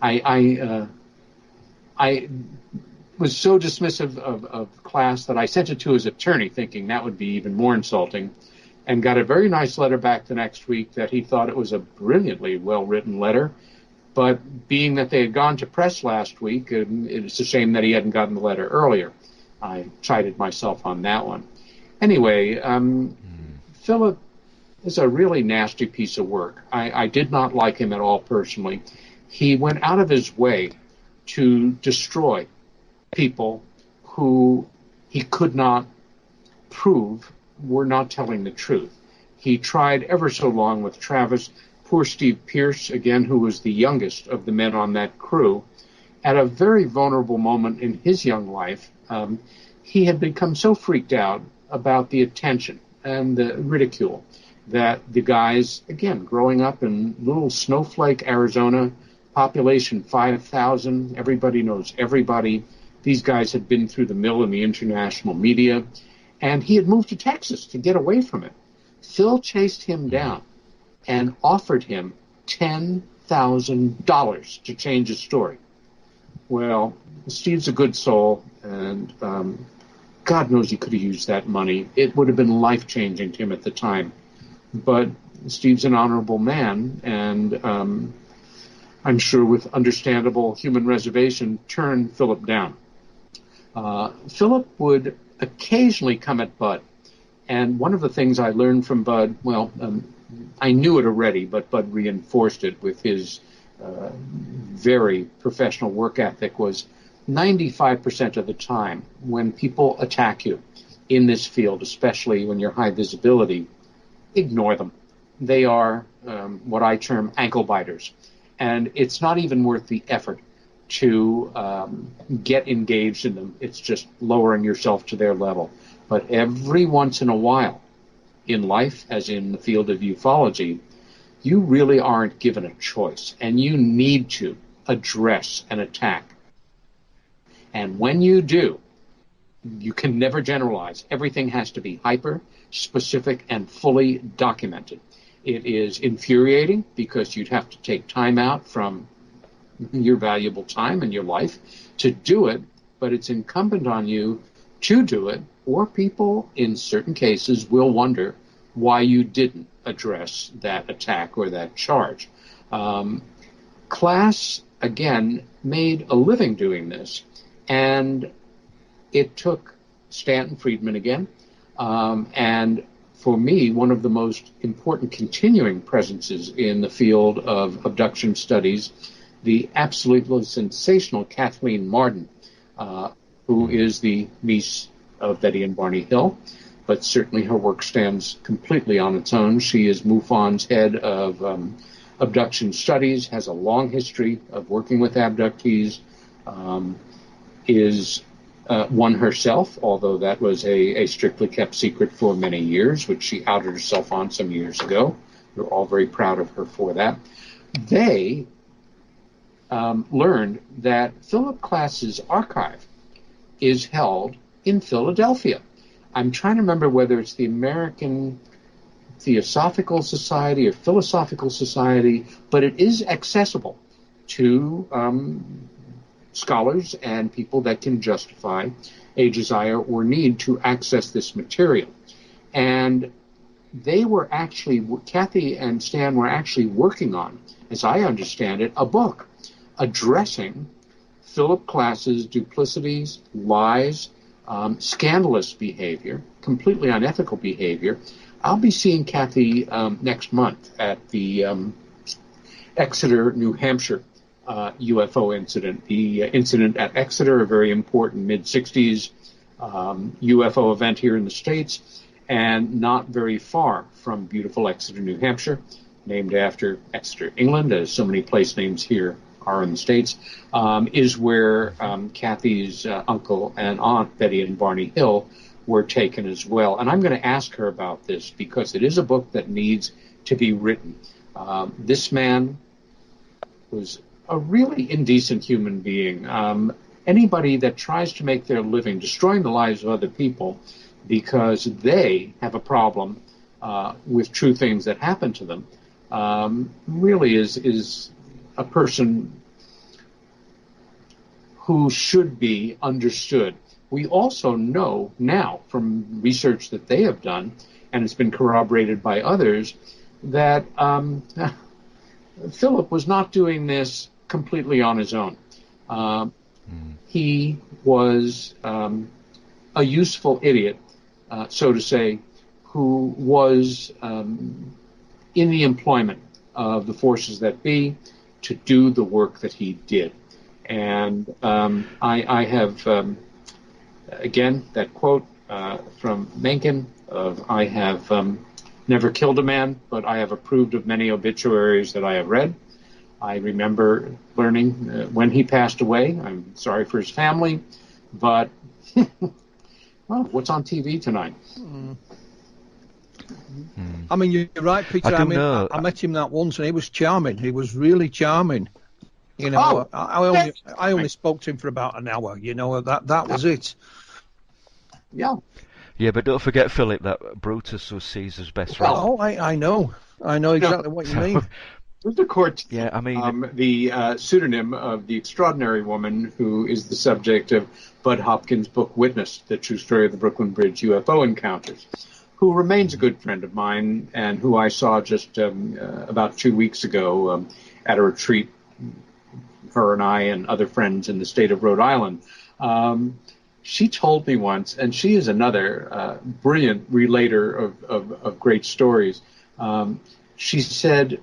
I was so dismissive of Klass that I sent it to his attorney, thinking that would be even more insulting, and got a very nice letter back the next week that he thought it was a brilliantly well-written letter. But being that they had gone to press last week, it's a shame that he hadn't gotten the letter earlier. I chided myself on that one. Anyway, Philip is a really nasty piece of work. I did not like him at all personally. He went out of his way to destroy people who he could not prove were not telling the truth. He tried ever so long with Travis. Poor Steve Pierce, again, who was the youngest of the men on that crew, at a very vulnerable moment in his young life, he had become so freaked out about the attention and the ridicule that the guys, again, growing up in little snowflake Arizona, population 5,000, everybody knows everybody. These guys had been through the mill in the international media, and he had moved to Texas to get away from it. Phil chased him down and offered him $10,000 to change his story. Well, Steve's a good soul, and God knows he could have used that money. It would have been life-changing to him at the time. But Steve's an honorable man, and I'm sure with understandable human reservation, turned Philip down. Philip would occasionally come at Bud, and one of the things I learned from Bud, I knew it already, but Bud reinforced it with his very professional work ethic, was 95% of the time when people attack you in this field, especially when you're high visibility, ignore them. They are what I term ankle biters. And it's not even worth the effort to get engaged in them. It's just lowering yourself to their level. But every once in a while, in life, as in the field of ufology, you really aren't given a choice, and you need to address an attack. And when you do, you can never generalize. Everything has to be hyper, specific, and fully documented. It is infuriating because you'd have to take time out from your valuable time in your life to do it, but it's incumbent on you to do it, or people in certain cases will wonder why you didn't address that attack or that charge. Klass, again, made a living doing this, and it took Stanton Friedman again, and for me, one of the most important continuing presences in the field of abduction studies, the absolutely sensational Kathleen Marden, who is the niece of Betty and Barney Hill, but certainly her work stands completely on its own. She is MUFON's head of abduction studies, has a long history of working with abductees, is one herself, although that was a strictly kept secret for many years, which she outed herself on some years ago. We're all very proud of her for that. They learned that Philip Klass's archive is held in Philadelphia. I'm trying to remember whether it's the American Theosophical Society or Philosophical Society, but it is accessible to scholars and people that can justify a desire or need to access this material. And they were actually, Kathy and Stan were actually working on, as I understand it, a book addressing Philip Klass's duplicities, lies, scandalous behavior, completely unethical behavior. I'll be seeing Kathy next month at the Exeter, New Hampshire UFO incident. The incident at Exeter, a very important mid-60s UFO event here in the States, and not very far from beautiful Exeter, New Hampshire, named after Exeter, England, as so many place names here are in the States, is where Kathy's uncle and aunt, Betty and Barney Hill, were taken as well. And I'm going to ask her about this because it is a book that needs to be written. This man was a really indecent human being. Anybody that tries to make their living destroying the lives of other people because they have a problem with true things that happen to them really is a person who should be understood. We also know now from research that they have done, and it's been corroborated by others, that Philip was not doing this completely on his own. He was a useful idiot, so to say, who was in the employment of the forces that be to do the work that he did. And I have, again, that quote from Mencken of, I have never killed a man, but I have approved of many obituaries that I have read. I remember learning when he passed away. I'm sorry for his family, but well, what's on TV tonight? I mean, you're right, Peter. I met him that once, and he was charming. He was really charming. You know, I only spoke to him for about an hour. You know, that was it. Yeah. Yeah, but don't forget, Philip, that Brutus was Caesar's best friend. Oh, I know exactly what you mean. The court. Yeah, I mean, the pseudonym of the extraordinary woman who is the subject of Bud Hopkins' book Witness, the true story of the Brooklyn Bridge UFO encounters, who remains a good friend of mine and who I saw just about 2 weeks ago at a retreat, her and I and other friends in the state of Rhode Island. She told me once, and she is another brilliant relater of great stories. She said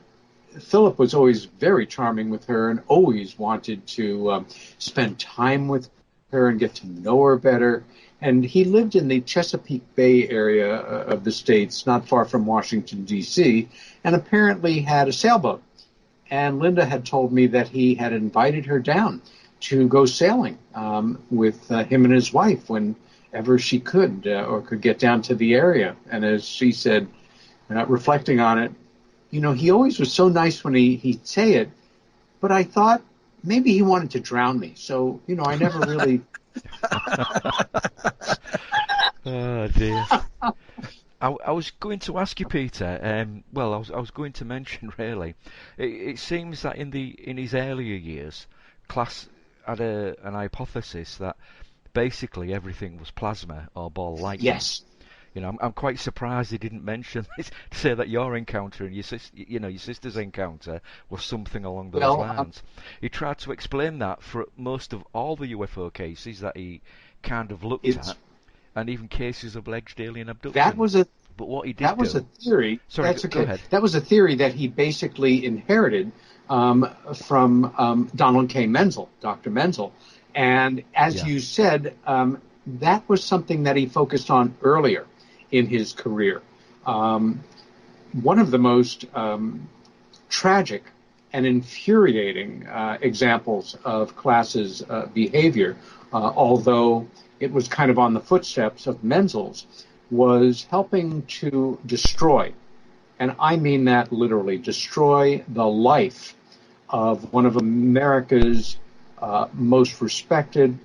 Philip was always very charming with her and always wanted to spend time with her and get to know her better. And he lived in the Chesapeake Bay area of the States, not far from Washington, D.C., and apparently had a sailboat. And Linda had told me that he had invited her down to go sailing with him and his wife whenever she could or could get down to the area. And as she said, reflecting on it, you know, he always was so nice when he'd say it, but I thought maybe he wanted to drown me. So, you know, I never really... Oh, dear. I was going to ask you, Peter. I was going to mention really. It seems that in his earlier years, Klass had an hypothesis that basically everything was plasma or ball lightning. Yes. I'm quite surprised he didn't mention this to say that your encounter and your sister's encounter was something along those Well, lines. He tried to explain that for most of all the UFO cases that he kind of looked it's at, and even cases of alleged alien that abduction. was a But what he did that was a do, theory. sorry, That's go okay. ahead. That was a theory that he basically inherited from Donald K. Menzel, Dr. Menzel. And as Yeah, you said, that was something that he focused on earlier in his career. One of the most tragic and infuriating examples of Klass's behavior, although it was kind of on the footsteps of Menzel's, was helping to destroy, and I mean that literally, destroy the life of one of America's most respected,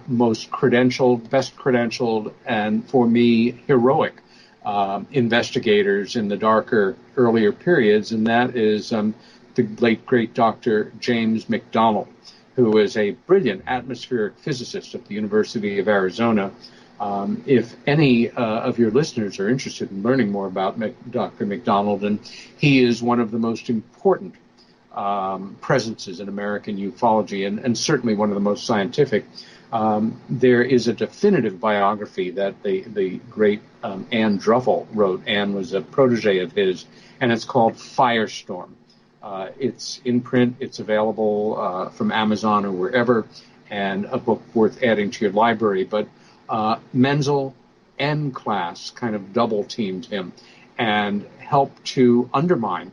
most credentialed, best credentialed, and for me, heroic investigators in the darker, earlier periods, and that is the late, great Dr. James McDonald, who is a brilliant atmospheric physicist at the University of Arizona. If any of your listeners are interested in learning more about Dr. McDonald, and he is one of the most important presences in American ufology, and certainly one of the most scientific. There is a definitive biography that the great Anne Druffel wrote. Anne was a protege of his, and it's called Firestorm. It's in print. It's available from Amazon or wherever, and a book worth adding to your library. But Menzel and Klass kind of double teamed him and helped to undermine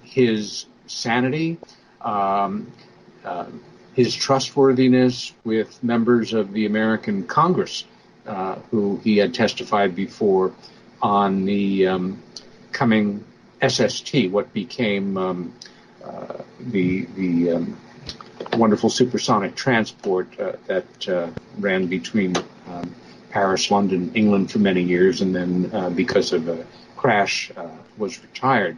his sanity, his trustworthiness with members of the American Congress, who he had testified before on the coming SST, what became the wonderful supersonic transport that ran between Paris, London, England for many years, and then because of a crash was retired.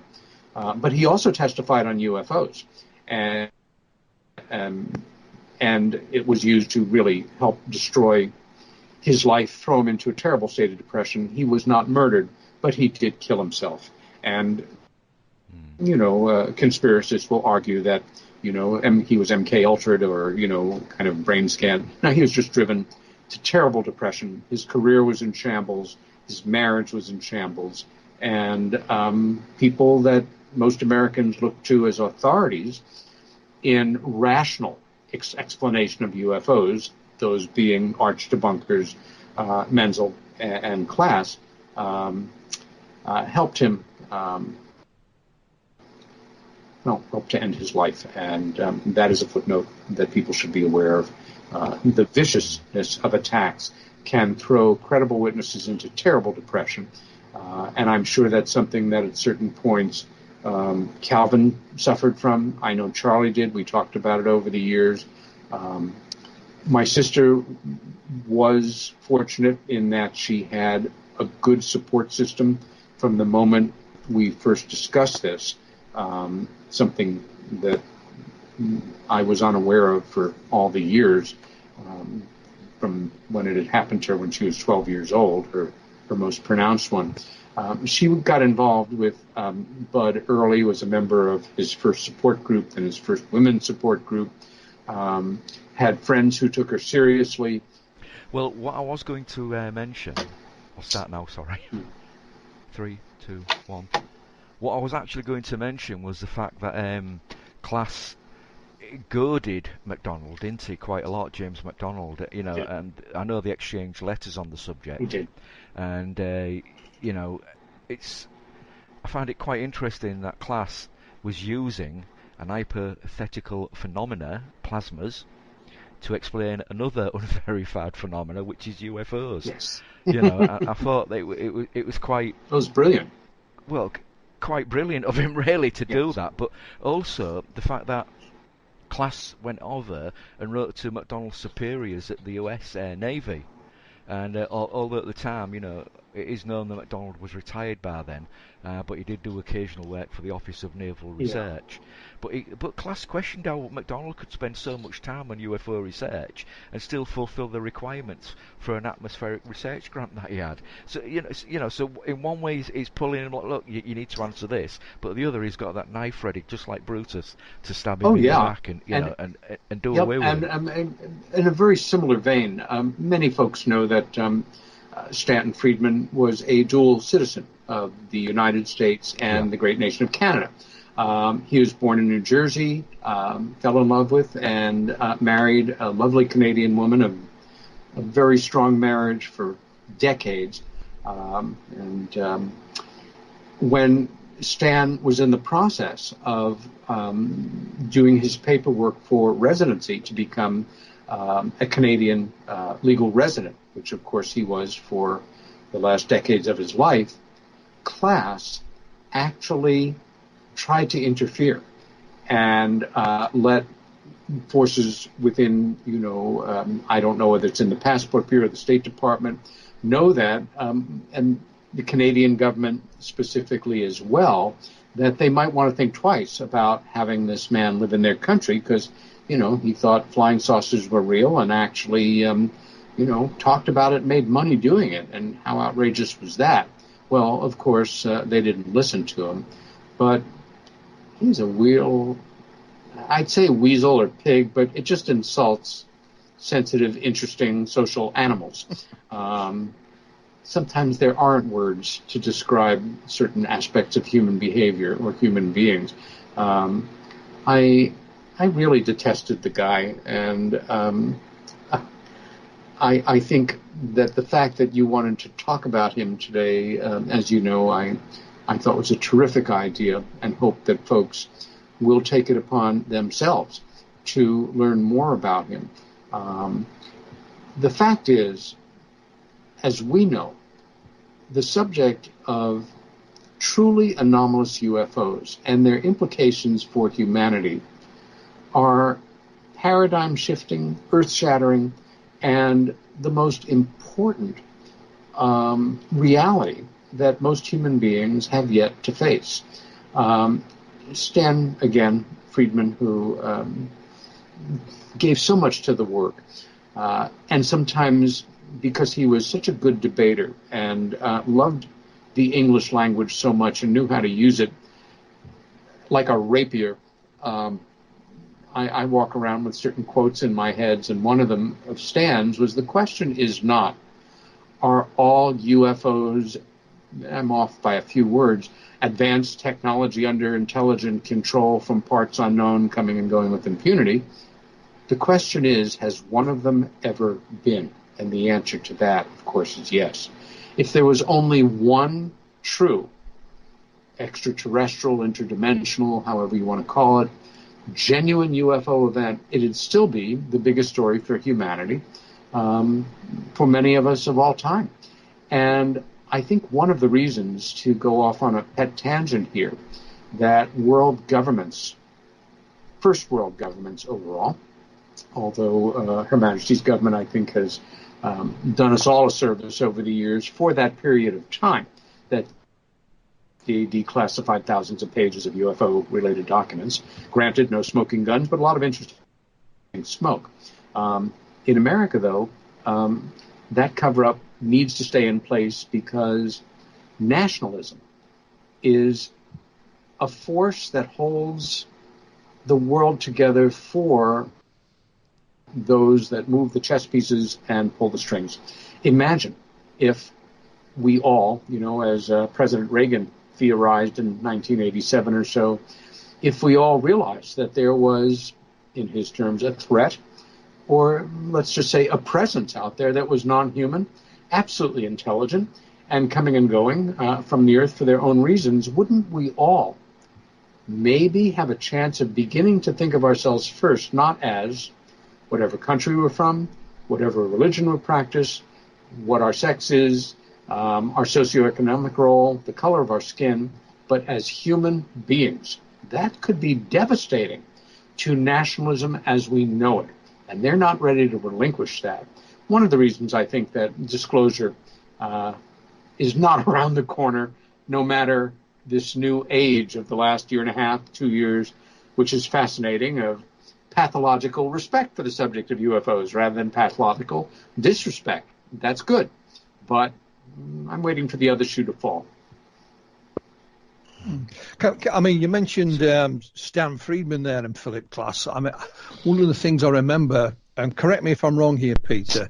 But he also testified on UFOs, and it was used to really help destroy his life, throw him into a terrible state of depression. He was not murdered, but he did kill himself. And, conspiracists will argue that, he was MK Ultra'd or, kind of brain scanned. No, he was just driven to terrible depression. His career was in shambles. His marriage was in shambles. And people that most Americans look to as authorities in rational explanation of UFOs, those being arch debunkers, Menzel and Klass, helped him helped to end his life. And that is a footnote that people should be aware of. The viciousness of attacks can throw credible witnesses into terrible depression. And I'm sure that's something that at certain points Calvin suffered from. I know Charlie did. We talked about it over the years. My sister was fortunate in that she had a good support system from the moment we first discussed this, something that I was unaware of for all the years, from when it had happened to her when she was 12 years old, her most pronounced one. She got involved with Bud early, was a member of his first support group and his first women's support group, had friends who took her seriously. Well, what I was going to mention, I'll start now, sorry. 3, 2, 1. What I was actually going to mention was the fact that Klass goaded MacDonald, didn't he, quite a lot, James MacDonald, and I know they exchanged letters on the subject. He did. And, I find it quite interesting that Klass was using an hypothetical phenomena, plasmas, to explain another unverified phenomena, which is UFOs. Yes. I thought that it was quite... It was brilliant. Well, quite brilliant of him, really, to do that. But also, the fact that Klass went over and wrote to MacDonald's superiors at the US Navy. And although at the time, it is known that MacDonald was retired by then, but he did do occasional work for the Office of Naval Yeah. Research. But Klass questioned how MacDonald could spend so much time on UFO research and still fulfil the requirements for an atmospheric research grant that he had. So so in one way he's pulling him like, look, you need to answer this, but the other he's got that knife ready, just like Brutus, to stab him Oh, in the yeah. back and And and do yep. away with And him. in a very similar vein, many folks know that Stanton Friedman was a dual citizen of the United States Yeah, and the great nation of Canada. He was born in New Jersey, fell in love with and married a lovely Canadian woman, a very strong marriage for decades. When Stan was in the process of doing his paperwork for residency to become a Canadian legal resident, which of course he was for the last decades of his life, Klass actually tried to interfere and let forces within, I don't know whether it's in the Passport Bureau or the State Department, know that, and the Canadian government specifically as well, that they might want to think twice about having this man live in their country because, he thought flying saucers were real and actually, talked about it, made money doing it. And how outrageous was that? Well, of course, they didn't listen to him. But he's a real, I'd say weasel or pig, but it just insults sensitive, interesting social animals. Sometimes there aren't words to describe certain aspects of human behavior or human beings. I really detested the guy, and I think that the fact that you wanted to talk about him today, as you know, I thought was a terrific idea, and hope that folks will take it upon themselves to learn more about him. The fact is, as we know, the subject of truly anomalous UFOs and their implications for humanity are paradigm-shifting, earth-shattering, and the most important reality that most human beings have yet to face. Stan, again, Friedman, who gave so much to the work, and sometimes because he was such a good debater and loved the English language so much and knew how to use it like a rapier. I walk around with certain quotes in my head, and one of them of Stan's was, the question is not, are all UFOs, I'm off by a few words, advanced technology under intelligent control from parts unknown coming and going with impunity? The question is, has one of them ever been? And the answer to that, of course, is yes. If there was only one true extraterrestrial, interdimensional, however you want to call it, genuine UFO event, it'd still be the biggest story for humanity, for many of us of all time. And I think one of the reasons, to go off on a pet tangent here, that world governments, first world governments overall, although Her Majesty's government, I think, has done us all a service over the years for that period of time, that they declassified thousands of pages of UFO-related documents. Granted, no smoking guns, but a lot of interesting smoke. In America, though, that cover-up needs to stay in place because nationalism is a force that holds the world together for those that move the chess pieces and pull the strings. Imagine if we all, as President Reagan theorized in 1987 or so, if we all realized that there was, in his terms, a threat, or let's just say a presence out there that was non-human, absolutely intelligent, and coming and going from the earth for their own reasons, wouldn't we all maybe have a chance of beginning to think of ourselves first, not as whatever country we're from, whatever religion we practice, what our sex is, our socioeconomic role, the color of our skin, but as human beings? That could be devastating to nationalism as we know it. And they're not ready to relinquish that. One of the reasons I think that disclosure is not around the corner, no matter this new age of the last year and a half, 2 years, which is fascinating, of pathological respect for the subject of UFOs rather than pathological disrespect. That's good. But I'm waiting for the other shoe to fall. I mean, you mentioned Stan Friedman there and Philip Klass. I mean, one of the things I remember, and correct me if I'm wrong here, Peter,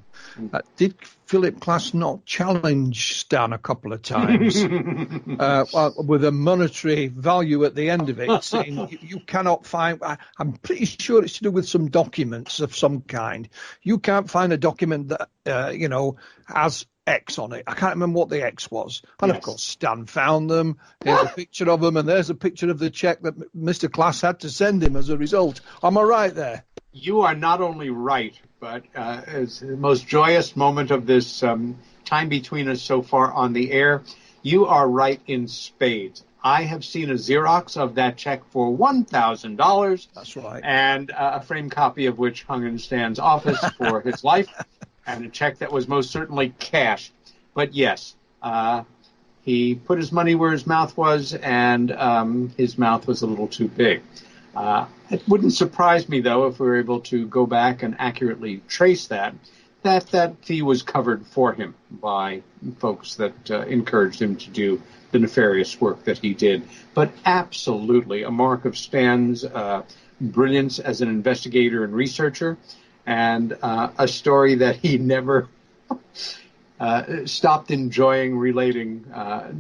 did Philip Klass not challenge Stan a couple of times with a monetary value at the end of it, saying you cannot find, I'm pretty sure it's to do with some documents of some kind. You can't find a document that, has X on it. I can't remember what the X was. And Yes. of course, Stan found them. Here's a picture of them, and there's a picture of the check that Mr. Klass had to send him as a result. Am I right there? You are not only right, but it's the most joyous moment of this time between us so far on the air. You are right in spades. I have seen a Xerox of that check for $1,000. That's right. And a framed copy of which hung in Stan's office for his life, and a check that was most certainly cash. But yes, he put his money where his mouth was, and his mouth was a little too big. It wouldn't surprise me, though, if we were able to go back and accurately trace that fee was covered for him by folks that encouraged him to do the nefarious work that he did. But absolutely a mark of Stan's brilliance as an investigator and researcher, and a story that he never stopped enjoying relating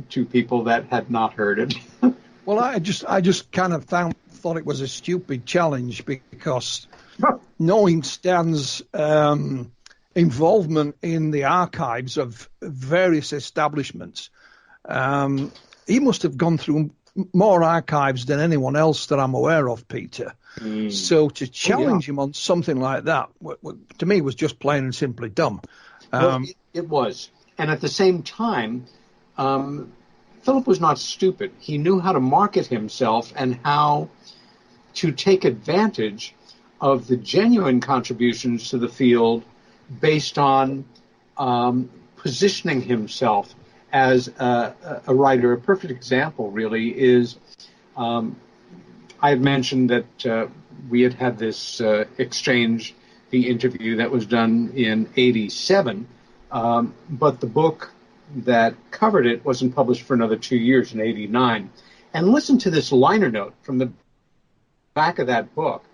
to people that had not heard it. Well, I just kind of thought it was a stupid challenge because knowing Stan's involvement in the archives of various establishments, he must have gone through more archives than anyone else that I'm aware of, Peter. So to challenge him on something like that, to me, was just plain and simply dumb. Well, it was. And at the same time, Philip was not stupid. He knew how to market himself and how to take advantage of the genuine contributions to the field based on positioning himself as a writer. A perfect example, really, is I had mentioned that we had this exchange, the interview that was done in '87, but the book that covered it wasn't published for another 2 years in '89. And listen to this liner note from the back of that book.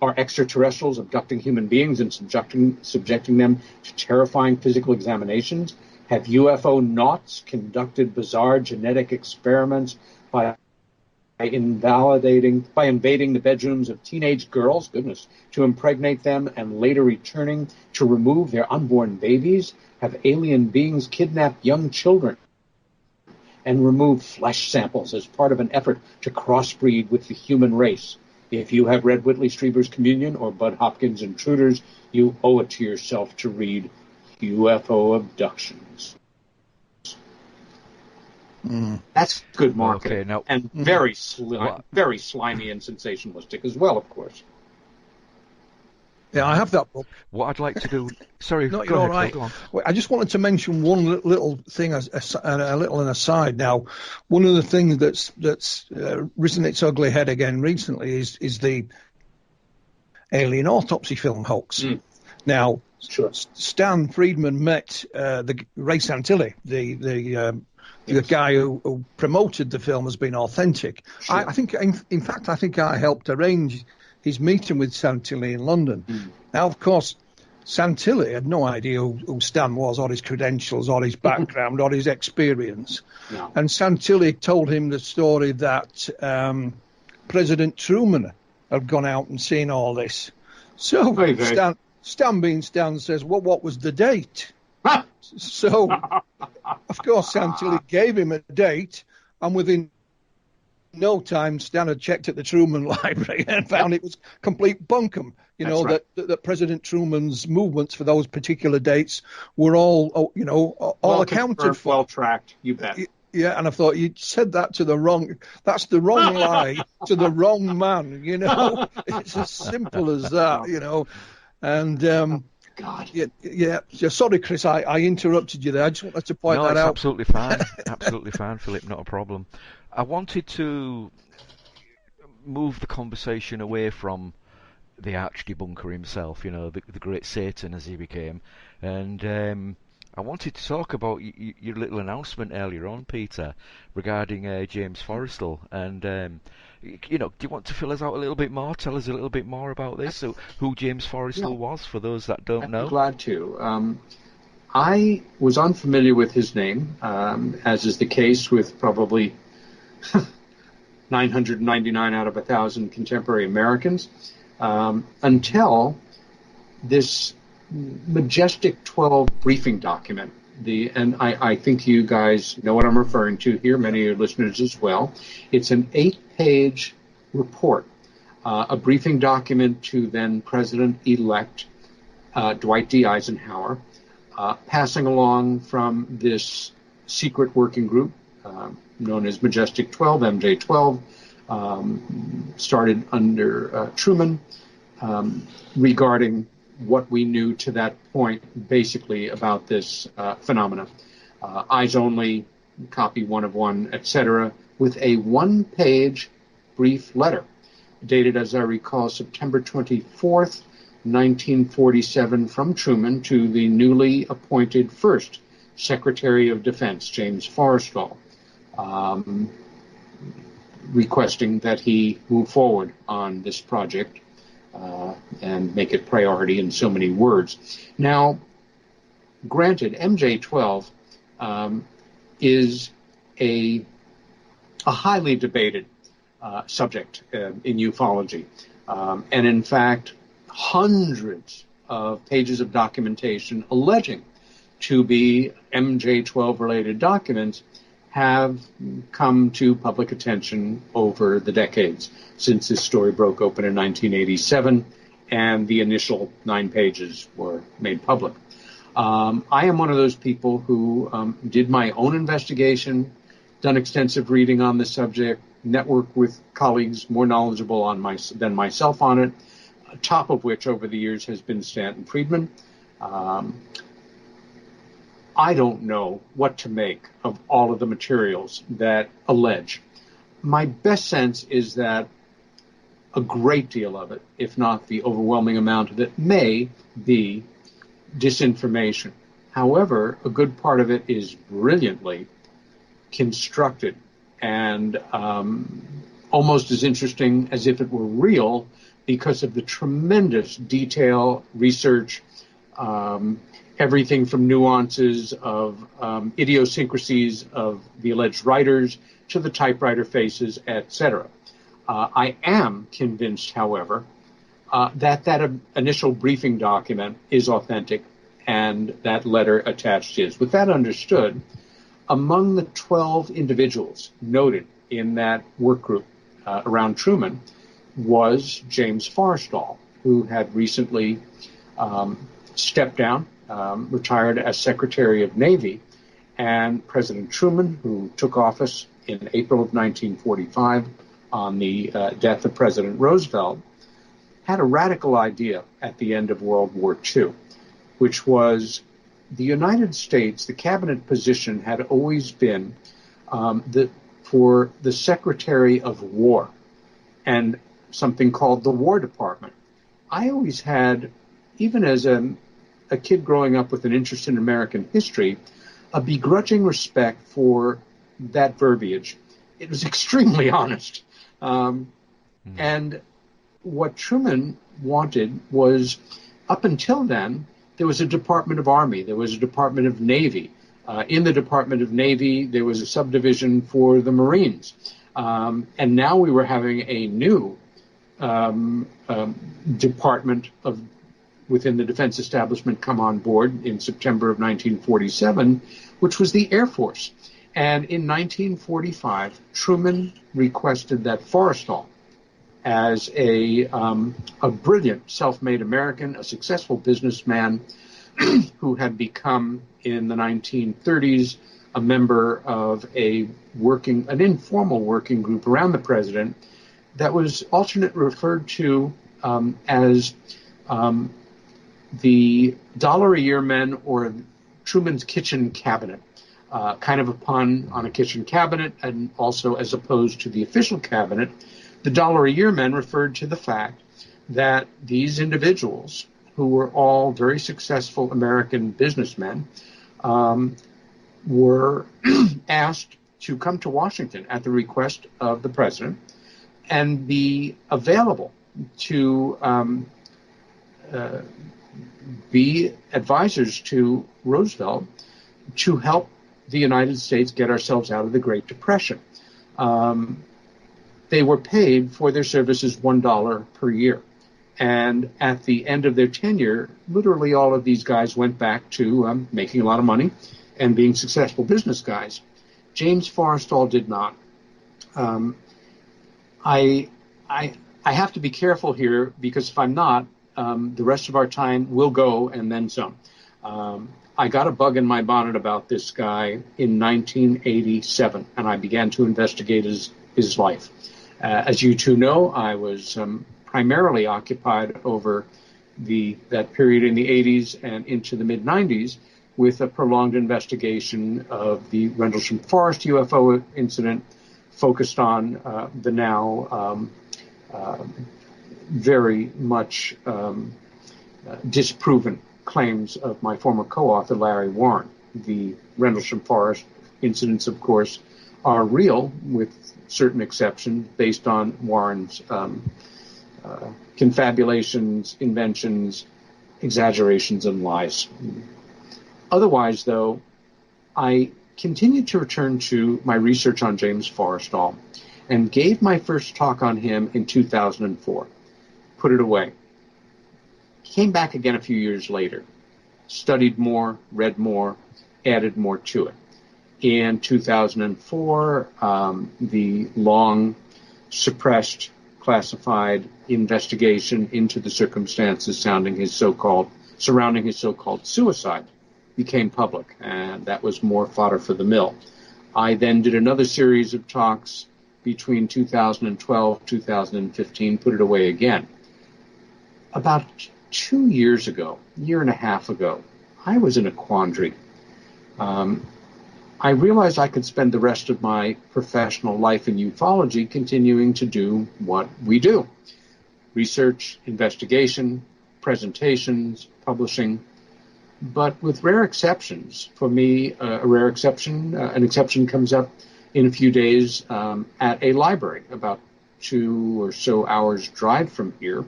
Are extraterrestrials abducting human beings and subjecting them to terrifying physical examinations? Have UFO nauts conducted bizarre genetic experiments by invading the bedrooms of teenage girls, to impregnate them and later returning to remove their unborn babies? Have alien beings kidnapped young children and remove flesh samples as part of an effort to crossbreed with the human race? If you have read Whitley Strieber's Communion or Bud Hopkins' Intruders, you owe it to yourself to read UFO Abductions. That's good marketing, Okay, now, and very slimy and sensationalistic as well, of course. Yeah, I have that book. what I'd like to do... Sorry, No, go you're all ahead, right. Phil, go on. Well, I just wanted to mention one little thing, as a little an aside. Now, one of the things that's risen its ugly head again recently is the alien autopsy film hoax. Now, Sure. Stan Friedman met the Ray Santilli, the guy who promoted the film as being authentic. Sure. I think, in fact, I helped arrange his meeting with Santilli in London. Now, of course, Santilli had no idea who Stan was, or his credentials, or his background, or his experience. No. And Santilli told him the story that President Truman had gone out and seen all this. So Very, very. Stan being Stan says, well, what was the date? So, of course, Santilli gave him a date, and within no time, Stan had checked at the Truman Library and found it was complete bunkum. That's right. that President Truman's movements for those particular dates were all accounted for. Well tracked, you bet. Yeah, and I thought you said that that's the wrong lie to the wrong man, It's as simple as that, And God. Yeah. Sorry, Chris, I interrupted you there. I just wanted to point No, that it's out. absolutely fine. Absolutely fine, Philip. Not a problem. I wanted to move the conversation away from the arch debunker himself, the great Satan as he became, and I wanted to talk about your little announcement earlier on, Peter, regarding James Forrestal, and do you want to fill us out a little bit more? Tell us a little bit more about this, so who James Forrestal was, for those that don't I'd know. be glad to. I was unfamiliar with his name, as is the case with probably 999 out of 1,000 contemporary Americans, until this Majestic 12 briefing document. And I think you guys know what I'm referring to here, many of your listeners as well. It's an 8-page report, a briefing document to then President-elect Dwight D. Eisenhower, passing along from this secret working group known as Majestic 12, MJ12, started under Truman, regarding what we knew to that point, basically, about this phenomena. Eyes only, copy 1 of 1, etc., with a 1-page brief letter, dated, as I recall, September 24th, 1947, from Truman to the newly appointed first Secretary of Defense, James Forrestal, requesting that he move forward on this project and make it priority in so many words. Now, granted, MJ12 is a highly debated subject in ufology. And in fact, hundreds of pages of documentation alleging to be MJ12 related documents have come to public attention over the decades since this story broke open in 1987 and the initial 9 pages were made public. I am one of those people who did my own investigation, done extensive reading on the subject, networked with colleagues more knowledgeable than myself on it, top of which over the years has been Stanton Friedman. I don't know what to make of all of the materials that allege. My best sense is that a great deal of it, if not the overwhelming amount of it, may be disinformation. However, a good part of it is brilliantly constructed and almost as interesting as if it were real because of the tremendous detail, research, everything from nuances of idiosyncrasies of the alleged writers to the typewriter faces, etc. I am convinced, however, that initial briefing document is authentic and that letter attached is. With that understood, among the 12 individuals noted in that work group around Truman was James Forrestal, who had recently stepped down, retired as Secretary of Navy, and President Truman, who took office in April of 1945 on the death of President Roosevelt, had a radical idea at the end of World War II, which was the United States, the cabinet position had always been for the Secretary of War and something called the War Department. I always had, even as a kid growing up with an interest in American history, a begrudging respect for that verbiage. It was extremely honest. And what Truman wanted was, up until then, there was a Department of Army, there was a Department of Navy. In the Department of Navy, there was a subdivision for the Marines. And now we were having a new department within the defense establishment come on board in September of 1947, which was the Air Force. And in 1945, Truman requested that Forrestal, as a brilliant self-made American, a successful businessman who had become in the 1930s a member of an informal working group around the president that was alternately referred to as the dollar-a-year men, or Truman's kitchen cabinet, kind of a pun on a kitchen cabinet, and also as opposed to the official cabinet. The dollar-a-year men referred to the fact that these individuals, who were all very successful American businessmen, were asked to come to Washington at the request of the president and be available to be advisors to Roosevelt to help the United States get ourselves out of the Great Depression. They were paid for their services $1 per year. And at the end of their tenure, literally all of these guys went back to making a lot of money and being successful business guys. James Forrestal did not. I have to be careful here, because if I'm not, the rest of our time will go and then some. I got a bug in my bonnet about this guy in 1987, and I began to investigate his life. As you two know, I was primarily occupied over that period in the 80s and into the mid-90s with a prolonged investigation of the Rendlesham Forest UFO incident, focused on the now very much disproven claims of my former co-author, Larry Warren. The Rendlesham Forest incidents, of course, are real, with certain exceptions, based on Warren's confabulations, inventions, exaggerations, and lies. Otherwise, though, I continued to return to my research on James Forrestal and gave my first talk on him in 2004. Put it away. Came back again a few years later, studied more, read more, added more to it. In 2004, the long suppressed, classified investigation into the circumstances surrounding his so-called suicide became public, and that was more fodder for the mill. I then did another series of talks between 2012, 2015, put it away again. About 2 years ago, year and a half ago, I was in a quandary. I realized I could spend the rest of my professional life in ufology continuing to do what we do: research, investigation, presentations, publishing. But with rare exceptions, for me, an exception comes up in a few days at a library about 2 or so hours drive from here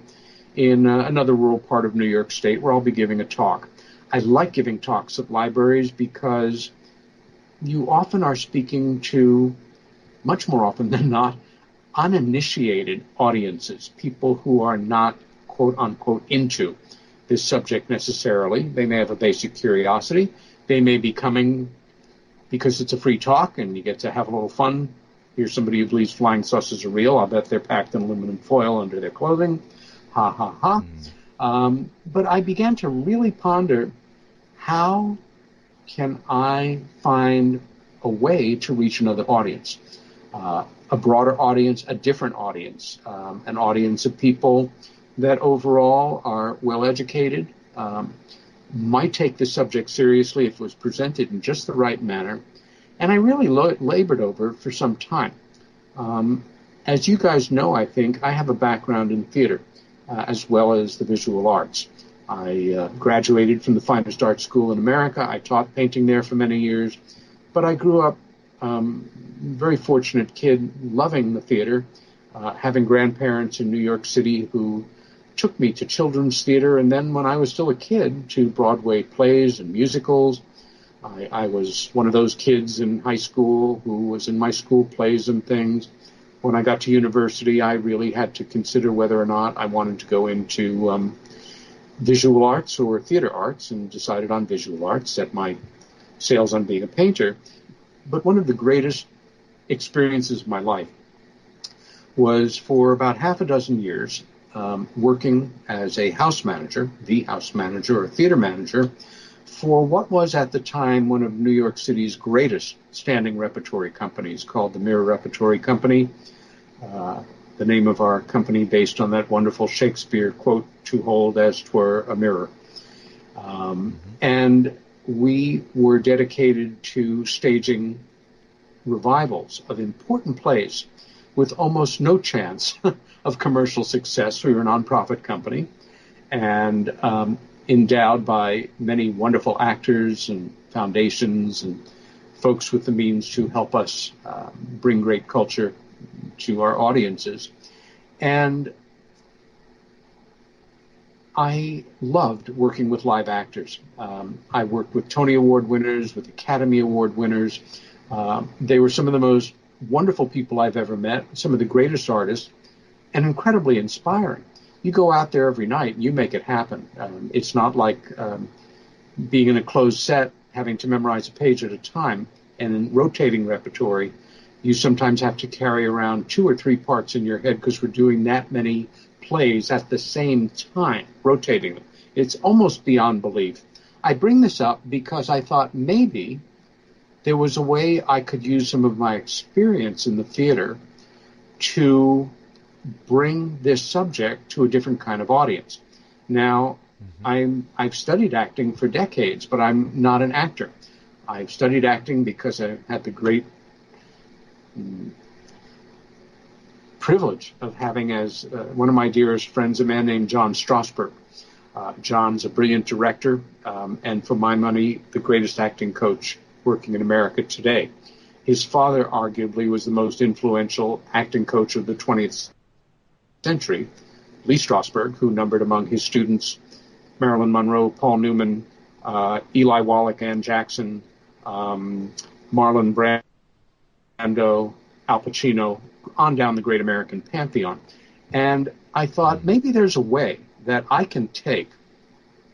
in another rural part of New York State, where I'll be giving a talk. I like giving talks at libraries because you often are speaking to, much more often than not, uninitiated audiences, people who are not, quote unquote, into this subject necessarily. They may have a basic curiosity. They may be coming because it's a free talk and you get to have a little fun. Here's somebody who believes flying saucers are real. I'll bet they're packed in aluminum foil under their clothing. Ha, ha, ha. But I began to really ponder, how can I find a way to reach another audience? A broader audience, a different audience, an audience of people that overall are well-educated, might take the subject seriously if it was presented in just the right manner. And I really labored over it for some time. As you guys know, I think, I have a background in theater, as well as the visual arts. I graduated from the finest art school in America. I taught painting there for many years. But I grew up very fortunate kid, loving the theater, having grandparents in New York City who took me to children's theater, and then when I was still a kid, to Broadway plays and musicals. I was one of those kids in high school who was in my school plays and things. When I got to university, I really had to consider whether or not I wanted to go into visual arts or theater arts, and decided on visual arts, set my sails on being a painter. But one of the greatest experiences of my life was for about half a dozen years working as a house manager, the house manager or theater manager, for what was at the time one of New York City's greatest standing repertory companies, called the Mirror Repertory Company. The name of our company based on that wonderful Shakespeare quote, "To hold as 'twere a mirror." And we were dedicated to staging revivals of important plays with almost no chance of commercial success. We were a nonprofit company and endowed by many wonderful actors and foundations and folks with the means to help us bring great culture to our audiences. And I loved working with live actors. I worked with Tony Award winners, with Academy Award winners. They were some of the most wonderful people I've ever met, some of the greatest artists, and incredibly inspiring. You go out there every night and you make it happen. It's not like being in a closed set, having to memorize a page at a time. And in rotating repertory, you sometimes have to carry around 2 or 3 parts in your head because we're doing that many plays at the same time, rotating them. It's almost beyond belief. I bring this up because I thought maybe there was a way I could use some of my experience in the theater to bring this subject to a different kind of audience. Now, I've studied acting for decades, but I'm not an actor. I've studied acting because I had the great privilege of having as one of my dearest friends a man named John Strasberg. John's a brilliant director, and for my money, the greatest acting coach working in America today. His father arguably was the most influential acting coach of the 20th century, Lee Strasberg, who numbered among his students Marilyn Monroe, Paul Newman, Eli Wallach, Ann Jackson, Marlon Brando, Al Pacino, on down the great American pantheon. And I thought maybe there's a way that I can take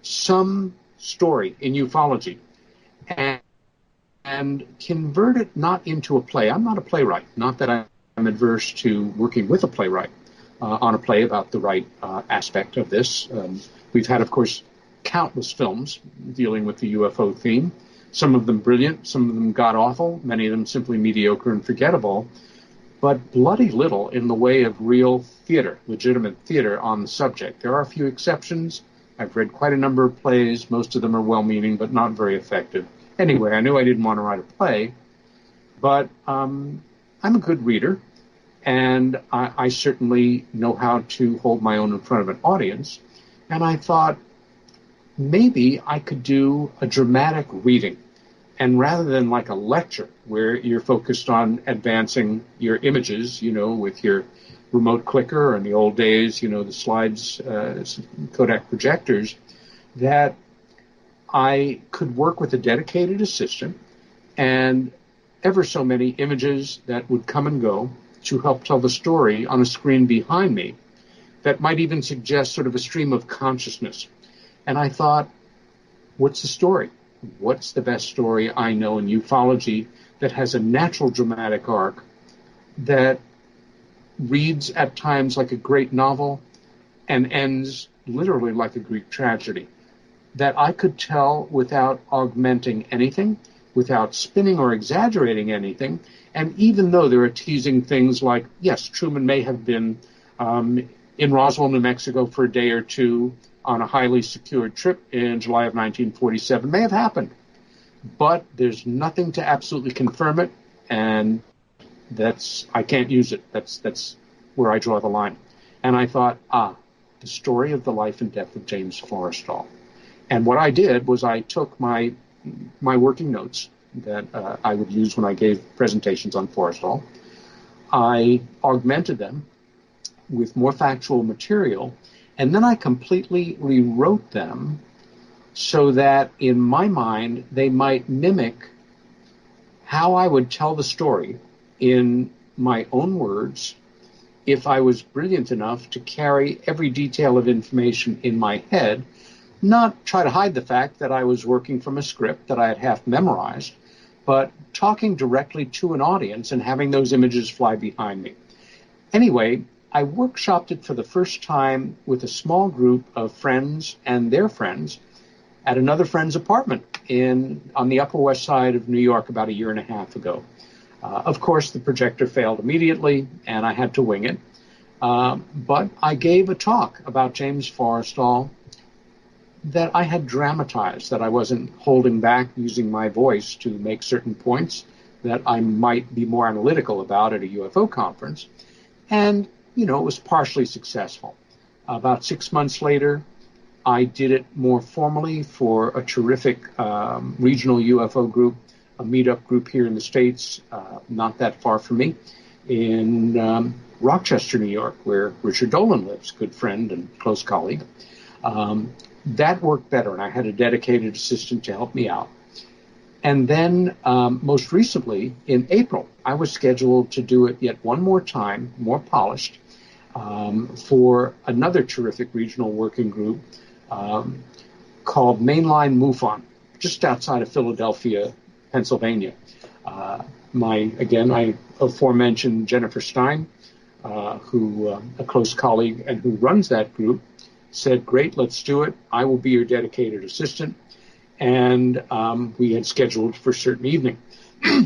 some story in ufology and convert it not into a play. I'm not a playwright, not that I'm adverse to working with a playwright on a play about the right aspect of this. We've had, of course, countless films dealing with the UFO theme, some of them brilliant, some of them god-awful, many of them simply mediocre and forgettable, but bloody little in the way of real theater, legitimate theater on the subject. There are a few exceptions. I've read quite a number of plays. Most of them are well-meaning, but not very effective. Anyway, I knew I didn't want to write a play, but I'm a good reader, and I certainly know how to hold my own in front of an audience. And I thought maybe I could do a dramatic reading. And rather than like a lecture where you're focused on advancing your images, you know, with your remote clicker, or in the old days, you know, the slides, Kodak projectors, that I could work with a dedicated assistant and ever so many images that would come and go to help tell the story on a screen behind me that might even suggest sort of a stream of consciousness. And I thought, what's the story? What's the best story I know in ufology that has a natural dramatic arc that reads at times like a great novel and ends literally like a Greek tragedy, that I could tell without augmenting anything, without spinning or exaggerating anything. And even though there are teasing things like, yes, Truman may have been in Roswell, New Mexico for a day or two on a highly secured trip in July of 1947, may have happened. But there's nothing to absolutely confirm it, and I can't use it. That's where I draw the line. And I thought, the story of the life and death of James Forrestal. And what I did was I took my working notes that I would use when I gave presentations on Forrestal. I augmented them with more factual material, and then I completely rewrote them so that in my mind they might mimic how I would tell the story in my own words if I was brilliant enough to carry every detail of information in my head, not try to hide the fact that I was working from a script that I had half memorized, but talking directly to an audience and having those images fly behind me. Anyway, I workshopped it for the first time with a small group of friends and their friends at another friend's apartment on the Upper West Side of New York about a year and a half ago. Of course, the projector failed immediately, and I had to wing it. But I gave a talk about James Forrestal that I had dramatized, that I wasn't holding back using my voice to make certain points that I might be more analytical about at a UFO conference. And, it was partially successful. About 6 months later, I did it more formally for a terrific regional UFO group, a meetup group here in the States, not that far from me, in Rochester, New York, where Richard Dolan lives, good friend and close colleague. That worked better, and I had a dedicated assistant to help me out. And then most recently, in April, I was scheduled to do it yet one more time, more polished, for another terrific regional working group called Mainline MUFON, just outside of Philadelphia, Pennsylvania. My aforementioned Jennifer Stein, who a close colleague and who runs that group, said, "Great, let's do it. I will be your dedicated assistant." And we had scheduled for a certain evening.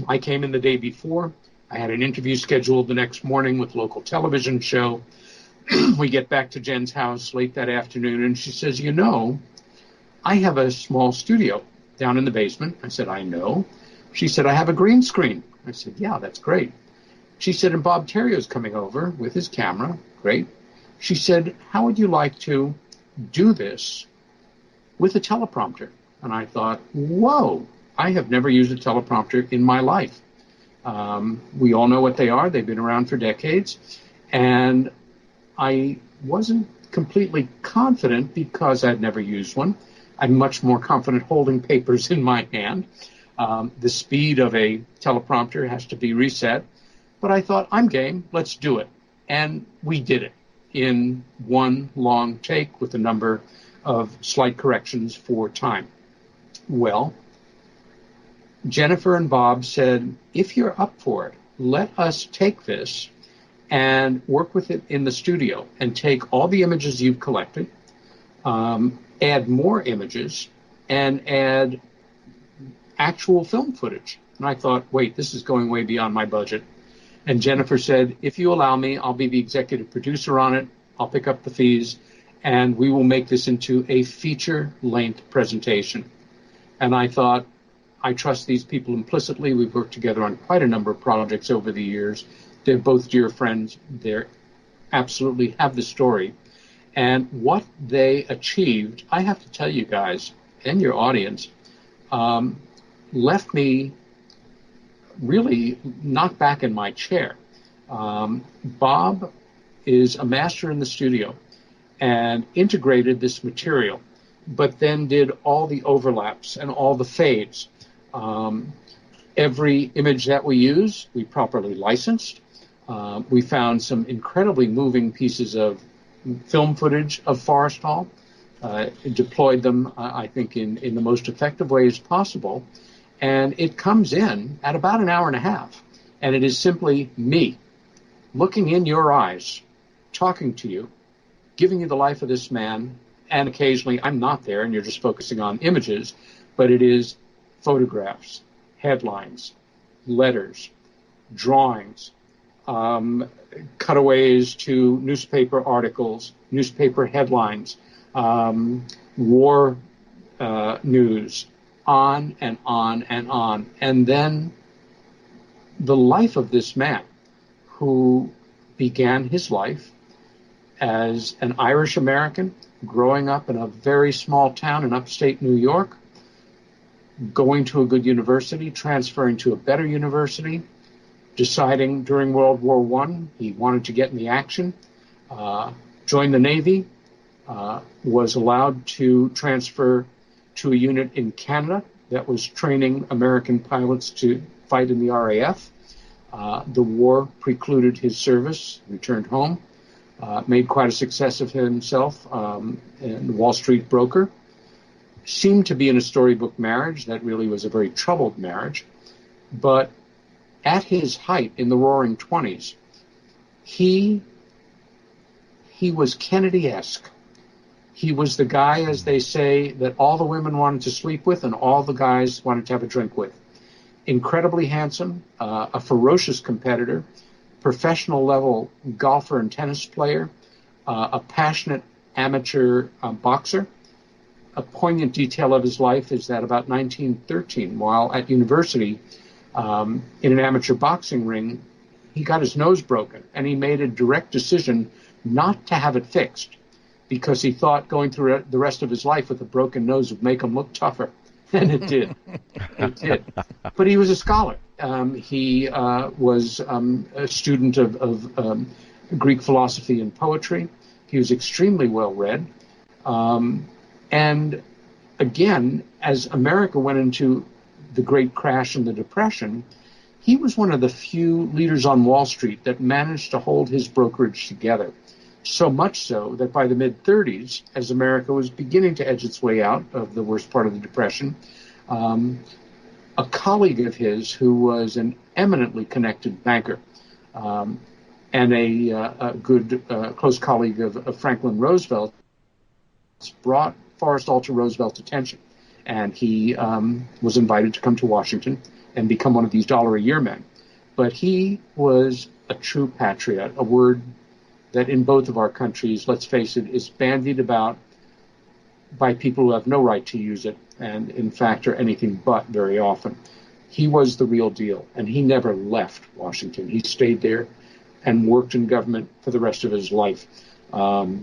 I came in the day before. I had an interview scheduled the next morning with a local television show. We get back to Jen's house late that afternoon, and she says, I have a small studio down in the basement. I said, I know. She said, I have a green screen. I said, yeah, that's great. She said, and Bob Terrio's coming over with his camera. Great. She said, how would you like to do this with a teleprompter? And I thought, whoa, I have never used a teleprompter in my life. We all know what they are. They've been around for decades. And I wasn't completely confident because I'd never used one. I'm much more confident holding papers in my hand. The speed of a teleprompter has to be reset. But I thought, I'm game. Let's do it. And we did it in one long take with a number of slight corrections for time. Well, Jennifer and Bob said, if you're up for it, let us take this and work with it in the studio and take all the images you've collected, add more images, and add actual film footage. And I thought, wait, this is going way beyond my budget. And Jennifer said, if you allow me, I'll be the executive producer on it. I'll pick up the fees, and we will make this into a feature-length presentation. And I thought, I trust these people implicitly. We've worked together on quite a number of projects over the years. They're both dear friends. They absolutely have the story. And what they achieved, I have to tell you guys and your audience, left me really knocked back in my chair. Bob is a master in the studio and integrated this material, but then did all the overlaps and all the fades. Every image that we use, we properly licensed. We found some incredibly moving pieces of film footage of Forest Hall, deployed them, I think, in the most effective ways possible. And it comes in at about an hour and a half. And it is simply me looking in your eyes, talking to you, giving you the life of this man. And occasionally I'm not there and you're just focusing on images, but it is photographs, headlines, letters, drawings, cutaways to newspaper articles, newspaper headlines, war news, on and on and on. And then the life of this man who began his life as an Irish American, growing up in a very small town in upstate New York, going to a good university, transferring to a better university, deciding during World War I he wanted to get in the action, joined the Navy, was allowed to transfer to a unit in Canada that was training American pilots to fight in the RAF. The war precluded his service, returned home, made quite a success of himself, and a Wall Street broker. Seemed to be in a storybook marriage that really was a very troubled marriage. But at his height in the Roaring '20s, he was Kennedy-esque. He was the guy, as they say, that all the women wanted to sleep with and all the guys wanted to have a drink with. Incredibly handsome, a ferocious competitor, professional level golfer and tennis player, a passionate amateur boxer, a poignant detail of his life is that about 1913, while at university, in an amateur boxing ring, he got his nose broken, and he made a direct decision not to have it fixed because he thought going through the rest of his life with a broken nose would make him look tougher. And it did. It did. But he was a scholar. He was a student of Greek philosophy and poetry. He was extremely well read. And again, as America went into the Great Crash and the Depression, he was one of the few leaders on Wall Street that managed to hold his brokerage together. So much so that by the mid-30s, as America was beginning to edge its way out of the worst part of the Depression, a colleague of his who was an eminently connected banker and a good close colleague of Franklin Roosevelt brought Forrest All to Roosevelt's attention. And he was invited to come to Washington and become one of these $1-a-year men. But he was a true patriot, a word that in both of our countries, let's face it, is bandied about by people who have no right to use it, and in fact are anything but very often. He was the real deal, and he never left Washington. He stayed there and worked in government for the rest of his life. Now,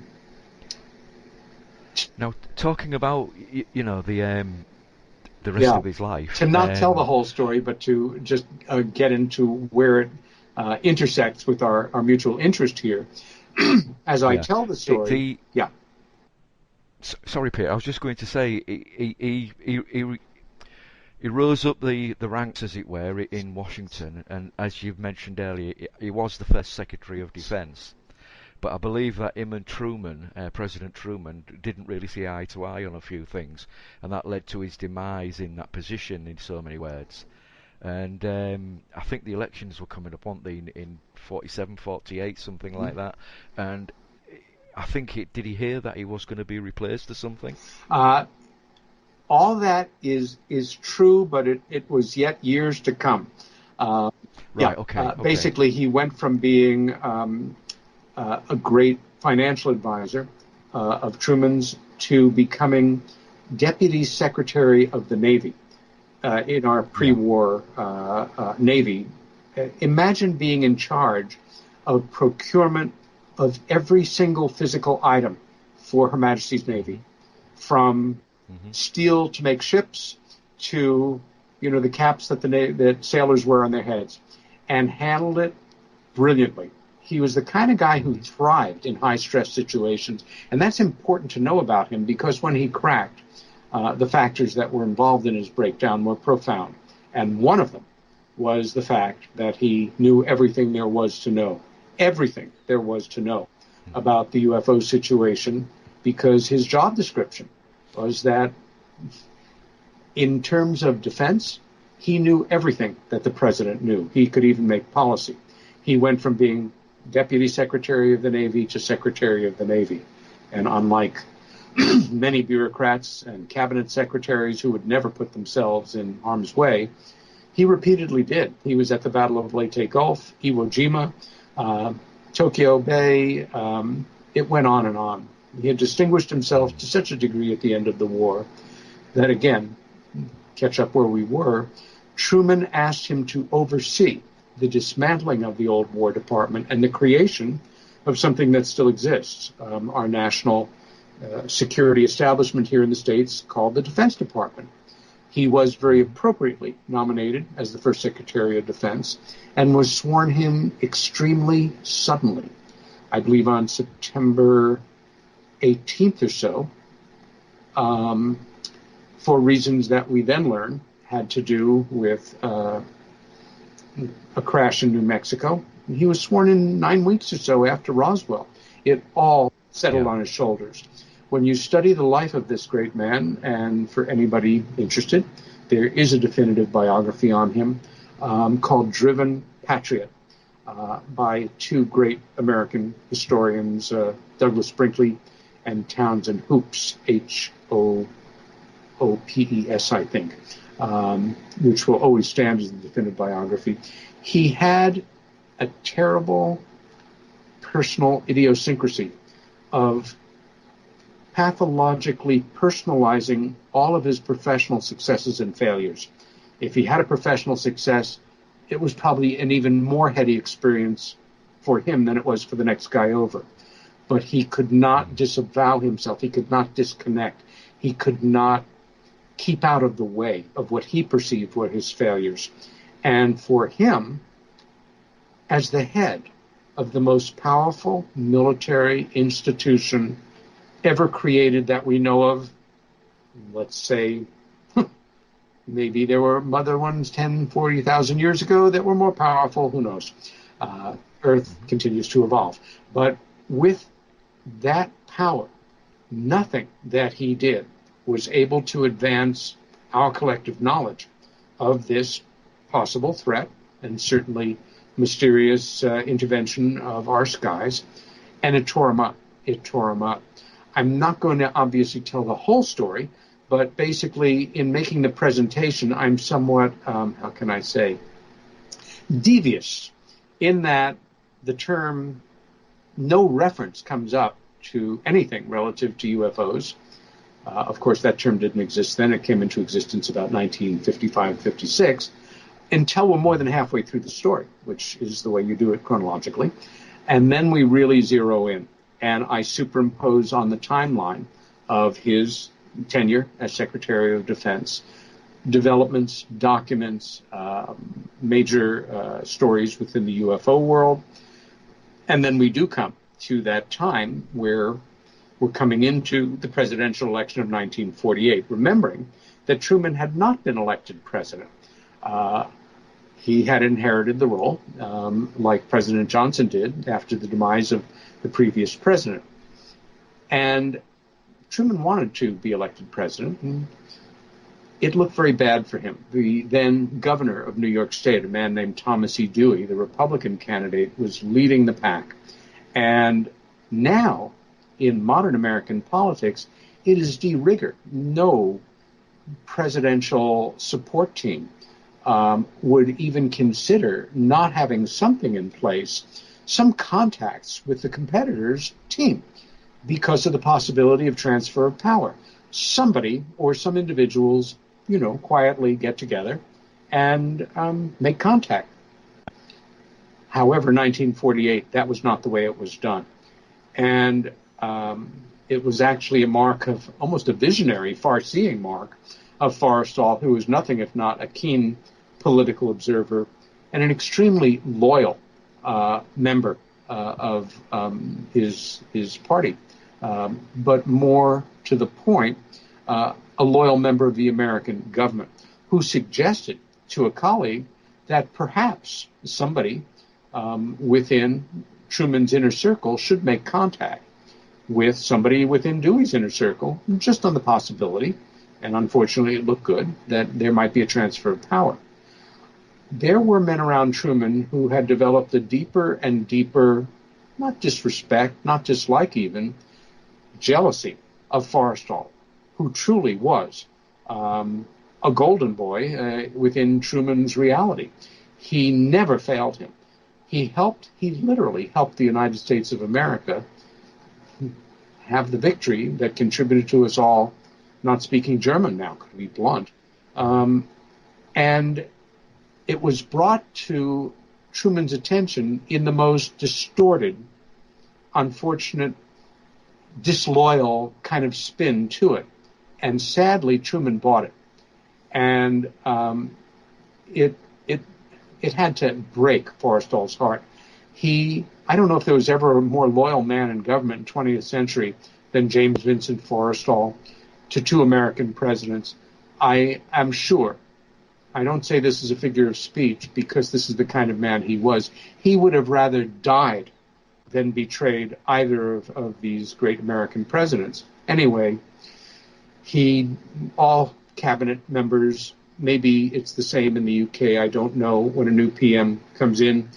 talking about the rest of his life, to not tell the whole story, but to just get into where it intersects with our mutual interest here. As I tell the story, Sorry, Peter. I was just going to say he rose up the ranks, as it were, in Washington, and as you've mentioned earlier, he was the first Secretary of Defense. But I believe that him and Truman, President Truman, didn't really see eye to eye on a few things, and that led to his demise in that position, in so many words. And I think the elections were coming up, weren't they, in 47, 48, something like that. And I think did he hear that he was going to be replaced or something? All that is true, but it was yet years to come. Okay. Basically, he went from being a great financial advisor of Truman's to becoming Deputy Secretary of the Navy in our pre-war Navy. Imagine being in charge of procurement of every single physical item for Her Majesty's Navy, from steel to make ships to the caps that sailors wear on their heads, and handled it brilliantly. He was the kind of guy who thrived in high-stress situations, and that's important to know about him because when he cracked, the factors that were involved in his breakdown were profound. And one of them was the fact that he knew everything there was to know about the UFO situation, because his job description was that in terms of defense, he knew everything that the president knew. He could even make policy. He went from being Deputy Secretary of the Navy to Secretary of the Navy. And unlike many bureaucrats and cabinet secretaries who would never put themselves in harm's way, he repeatedly did. He was at the Battle of Leyte Gulf, Iwo Jima, Tokyo Bay. It went on and on. He had distinguished himself to such a degree at the end of the war that, again, catch up where we were, Truman asked him to oversee the dismantling of the old War Department and the creation of something that still exists, our national security establishment here in the States called the Defense Department. He was very appropriately nominated as the first Secretary of Defense and was sworn in extremely suddenly, I believe on September 18th or so, for reasons that we then learned had to do with a crash in New Mexico. He was sworn in 9 weeks or so after Roswell. It all settled on his shoulders. When you study the life of this great man, and for anybody interested, there is a definitive biography on him called Driven Patriot by two great American historians, Douglas Brinkley and Townsend Hoops, Hoopes, I think, which will always stand as the definitive biography. He had a terrible personal idiosyncrasy of pathologically personalizing all of his professional successes and failures. If he had a professional success, it was probably an even more heady experience for him than it was for the next guy over. But he could not disavow himself. He could not disconnect. He could not keep out of the way of what he perceived were his failures. And for him, as the head of the most powerful military institution ever created that we know of, let's say, maybe there were other ones 10, 40,000 years ago that were more powerful, who knows. Earth continues to evolve. But with that power, nothing that he did was able to advance our collective knowledge of this possible threat and certainly mysterious intervention of our skies, and it tore him up. It tore him up. I'm not going to obviously tell the whole story, but basically in making the presentation, I'm somewhat, how can I say, devious in that the term, no reference comes up to anything relative to UFOs. Of course, that term didn't exist then. It came into existence about 1955-56 until we're more than halfway through the story, which is the way you do it chronologically. And then we really zero in. And I superimpose on the timeline of his tenure as Secretary of Defense developments, documents, major stories within the UFO world. And then we do come to that time where we're coming into the presidential election of 1948, remembering that Truman had not been elected president. He had inherited the role, like President Johnson did after the demise of the previous president. And Truman wanted to be elected president, and it looked very bad for him. The then governor of New York State, a man named Thomas E. Dewey, the Republican candidate, was leading the pack. And now, in modern American politics, it is de rigueur. No presidential support team would even consider not having something in place, some contacts with the competitor's team, because of the possibility of transfer of power. Somebody or some individuals, quietly get together and make contact. However, 1948, that was not the way it was done. And it was actually a mark of, almost a visionary, far-seeing mark of Forrestal, who was nothing if not a keen political observer and an extremely loyal member of his party. But more to the point, a loyal member of the American government, who suggested to a colleague that perhaps somebody within Truman's inner circle should make contact with somebody within Dewey's inner circle, just on the possibility, and unfortunately it looked good, that there might be a transfer of power. There were men around Truman who had developed a deeper and deeper, not disrespect, not dislike even, jealousy of Forrestal, who truly was a golden boy within Truman's reality. He never failed him. He literally helped the United States of America have the victory that contributed to us all not speaking German now, to be blunt. And it was brought to Truman's attention in the most distorted, unfortunate, disloyal kind of spin to it. And sadly, Truman bought it. And it had to break Forrestal's heart. I don't know if there was ever a more loyal man in government in the 20th century than James Vincent Forrestal to two American presidents. I am sure, I don't say this as a figure of speech because this is the kind of man he was, he would have rather died than betrayed either of these great American presidents. Anyway, all cabinet members, maybe it's the same in the UK, I don't know, when a new PM comes in,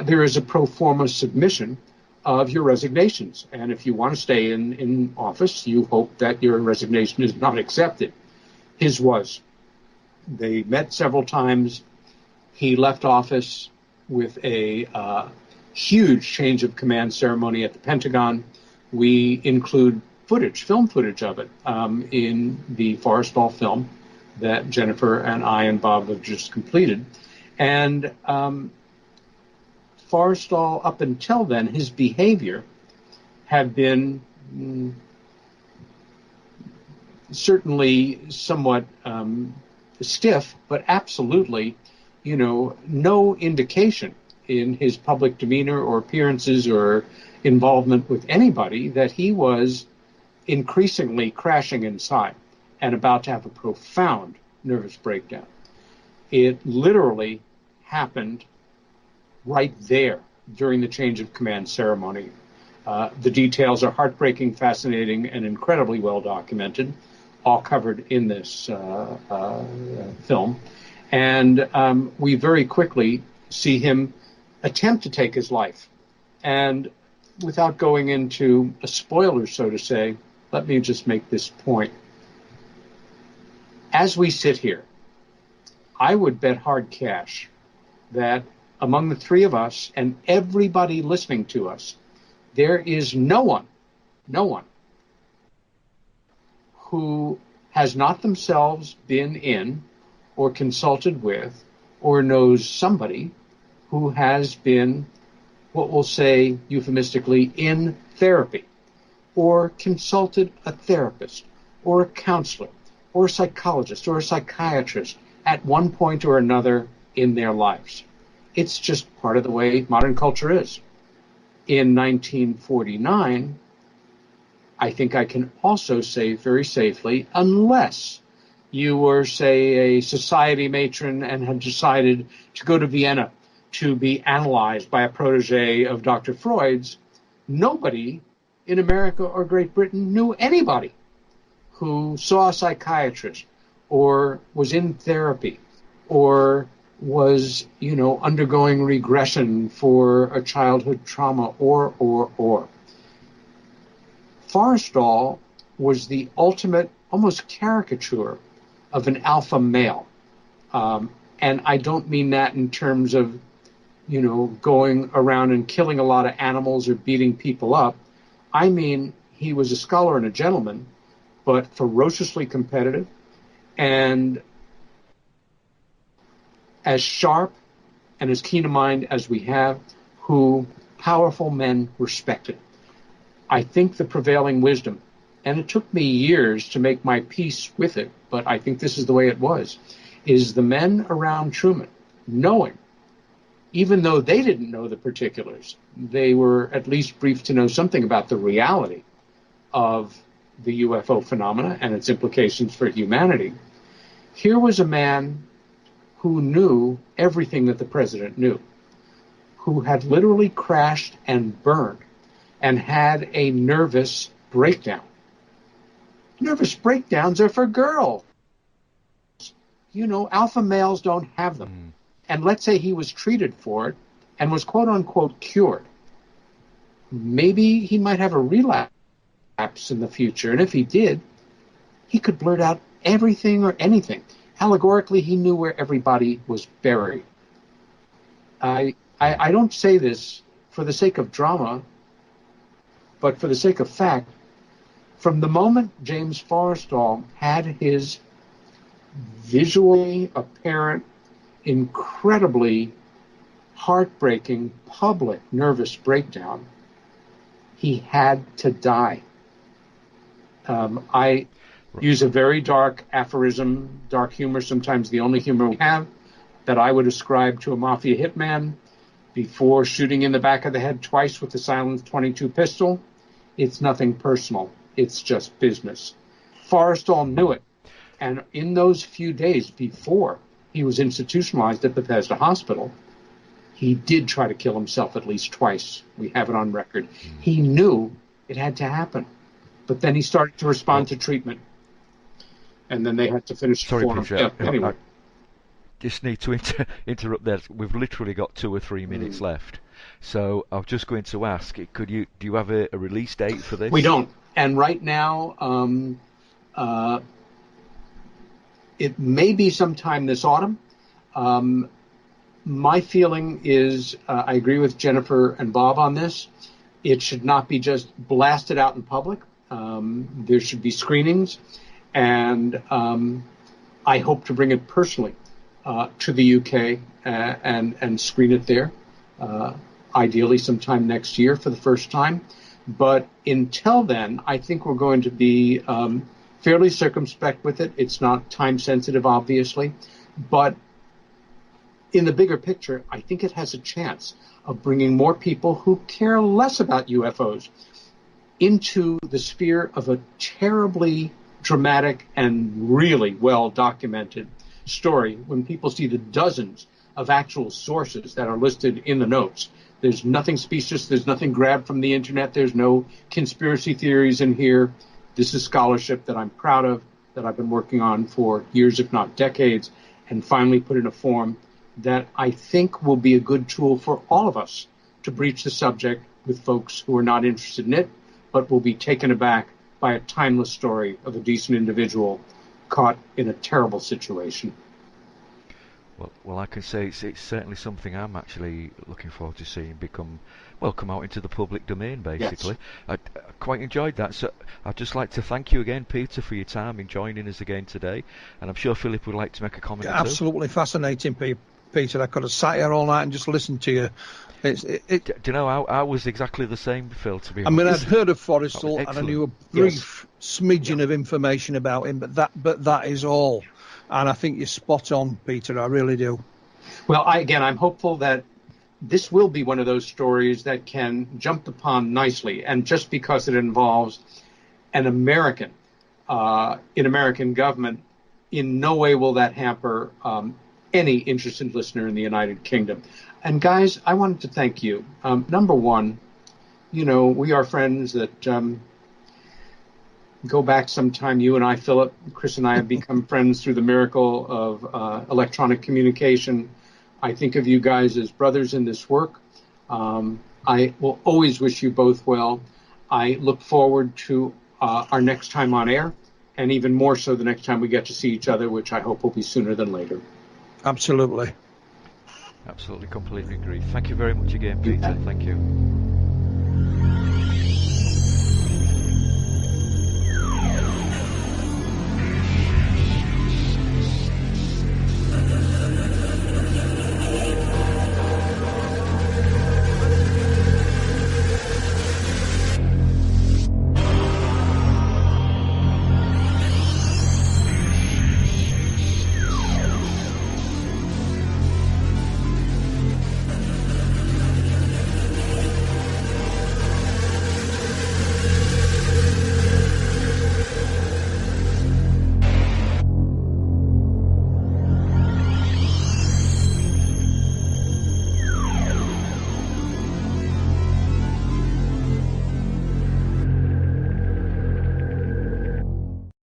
there is a pro forma submission of your resignations. And if you want to stay in office, you hope that your resignation is not accepted. His was. They met several times. He left office with a huge change of command ceremony at the Pentagon. We include film footage of it in the Forrestal film that Jennifer and I and Bob have just completed. And Forrestal, up until then, his behavior had been certainly somewhat stiff, but absolutely, no indication in his public demeanor or appearances or involvement with anybody that he was increasingly crashing inside and about to have a profound nervous breakdown. It literally happened right there during the change of command ceremony. The details are heartbreaking, fascinating, and incredibly well documented, all covered in this film. And we very quickly see him attempt to take his life. And without going into a spoiler, so to say, let me just make this point. As we sit here, I would bet hard cash that among the three of us and everybody listening to us, there is no one who has not themselves been in or consulted with or knows somebody who has been, what we'll say euphemistically, in therapy, or consulted a therapist or a counselor or a psychologist or a psychiatrist at one point or another in their lives. It's just part of the way modern culture is. In 1949, I think I can also say very safely, unless you were, say, a society matron and had decided to go to Vienna to be analyzed by a protege of Dr. Freud's, nobody in America or Great Britain knew anybody who saw a psychiatrist or was in therapy or was, undergoing regression for a childhood trauma or. Forrestal was the ultimate, almost caricature of an alpha male. And I don't mean that in terms of, going around and killing a lot of animals or beating people up. I mean, he was a scholar and a gentleman, but ferociously competitive and as sharp and as keen a mind as we have, who powerful men respected. I think the prevailing wisdom, and it took me years to make my peace with it, but I think this is the way it was, is the men around Truman knowing, even though they didn't know the particulars, they were at least briefed to know something about the reality of the UFO phenomena and its implications for humanity. Here was a man who knew everything that the president knew, who had literally crashed and burned and had a nervous breakdown. Nervous breakdowns are for girls. Alpha males don't have them. And let's say he was treated for it and was quote unquote cured. Maybe he might have a relapse in the future. And if he did, he could blurt out everything or anything. Allegorically, he knew where everybody was buried. I don't say this for the sake of drama, but for the sake of fact. From the moment James Forrestal had his visually apparent, incredibly heartbreaking public nervous breakdown, he had to die. I use a very dark aphorism, dark humor, sometimes the only humor we have, that I would ascribe to a mafia hitman before shooting in the back of the head twice with the silenced .22 pistol. It's nothing personal. It's just business. Forrestal knew it. And in those few days before he was institutionalized at Bethesda Hospital, he did try to kill himself at least twice. We have it on record. He knew it had to happen. But then he started to respond to treatment. And then they had to finish the form. Peter, Anyway. I just need to interrupt there. We've literally got 2 or 3 minutes left. So I was just going to ask, do you have a release date for this? We don't. And right now, it may be sometime this autumn. My feeling is, I agree with Jennifer and Bob on this. It should not be just blasted out in public. There should be screenings, and I hope to bring it personally to the UK and screen it there, ideally sometime next year for the first time. But until then, I think we're going to be fairly circumspect with it. It's not time sensitive, obviously, but in the bigger picture, I think it has a chance of bringing more people who care less about UFOs into the sphere of a terribly dramatic and really well documented story. When people see the dozens of actual sources that are listed in the notes, there's nothing specious, there's nothing grabbed from the internet, there's no conspiracy theories in here. This is scholarship that I'm proud of, that I've been working on for years, if not decades, and finally put in a form that I think will be a good tool for all of us to breach the subject with folks who are not interested in it, but will be taken aback by a timeless story of a decent individual caught in a terrible situation. Well, I can say it's certainly something I'm actually looking forward to seeing come out into the public domain, basically. Yes. I quite enjoyed that. So I'd just like to thank you again, Peter, for your time in joining us again today. And I'm sure Philip would like to make a comment too. Absolutely fascinating, Peter. I could have sat here all night and just listened to you. Do you know, I was exactly the same, Phil, to be honest. I mean, I'd heard of Forrestal and I knew a brief smidgen of information about him, but that is all. And I think you're spot on, Peter. I really do. Well, I'm hopeful that this will be one of those stories that can jump upon nicely. And just because it involves an American in American government, in no way will that hamper any interested listener in the United Kingdom. And guys, I wanted to thank you. Number one, we are friends that go back some time. You and I, Philip, Chris and I have become friends through the miracle of electronic communication. I think of you guys as brothers in this work. I will always wish you both well. I look forward to our next time on air, and even more so the next time we get to see each other, which I hope will be sooner than later. Absolutely. Absolutely, completely agree. Thank you very much again, Peter. Thank you.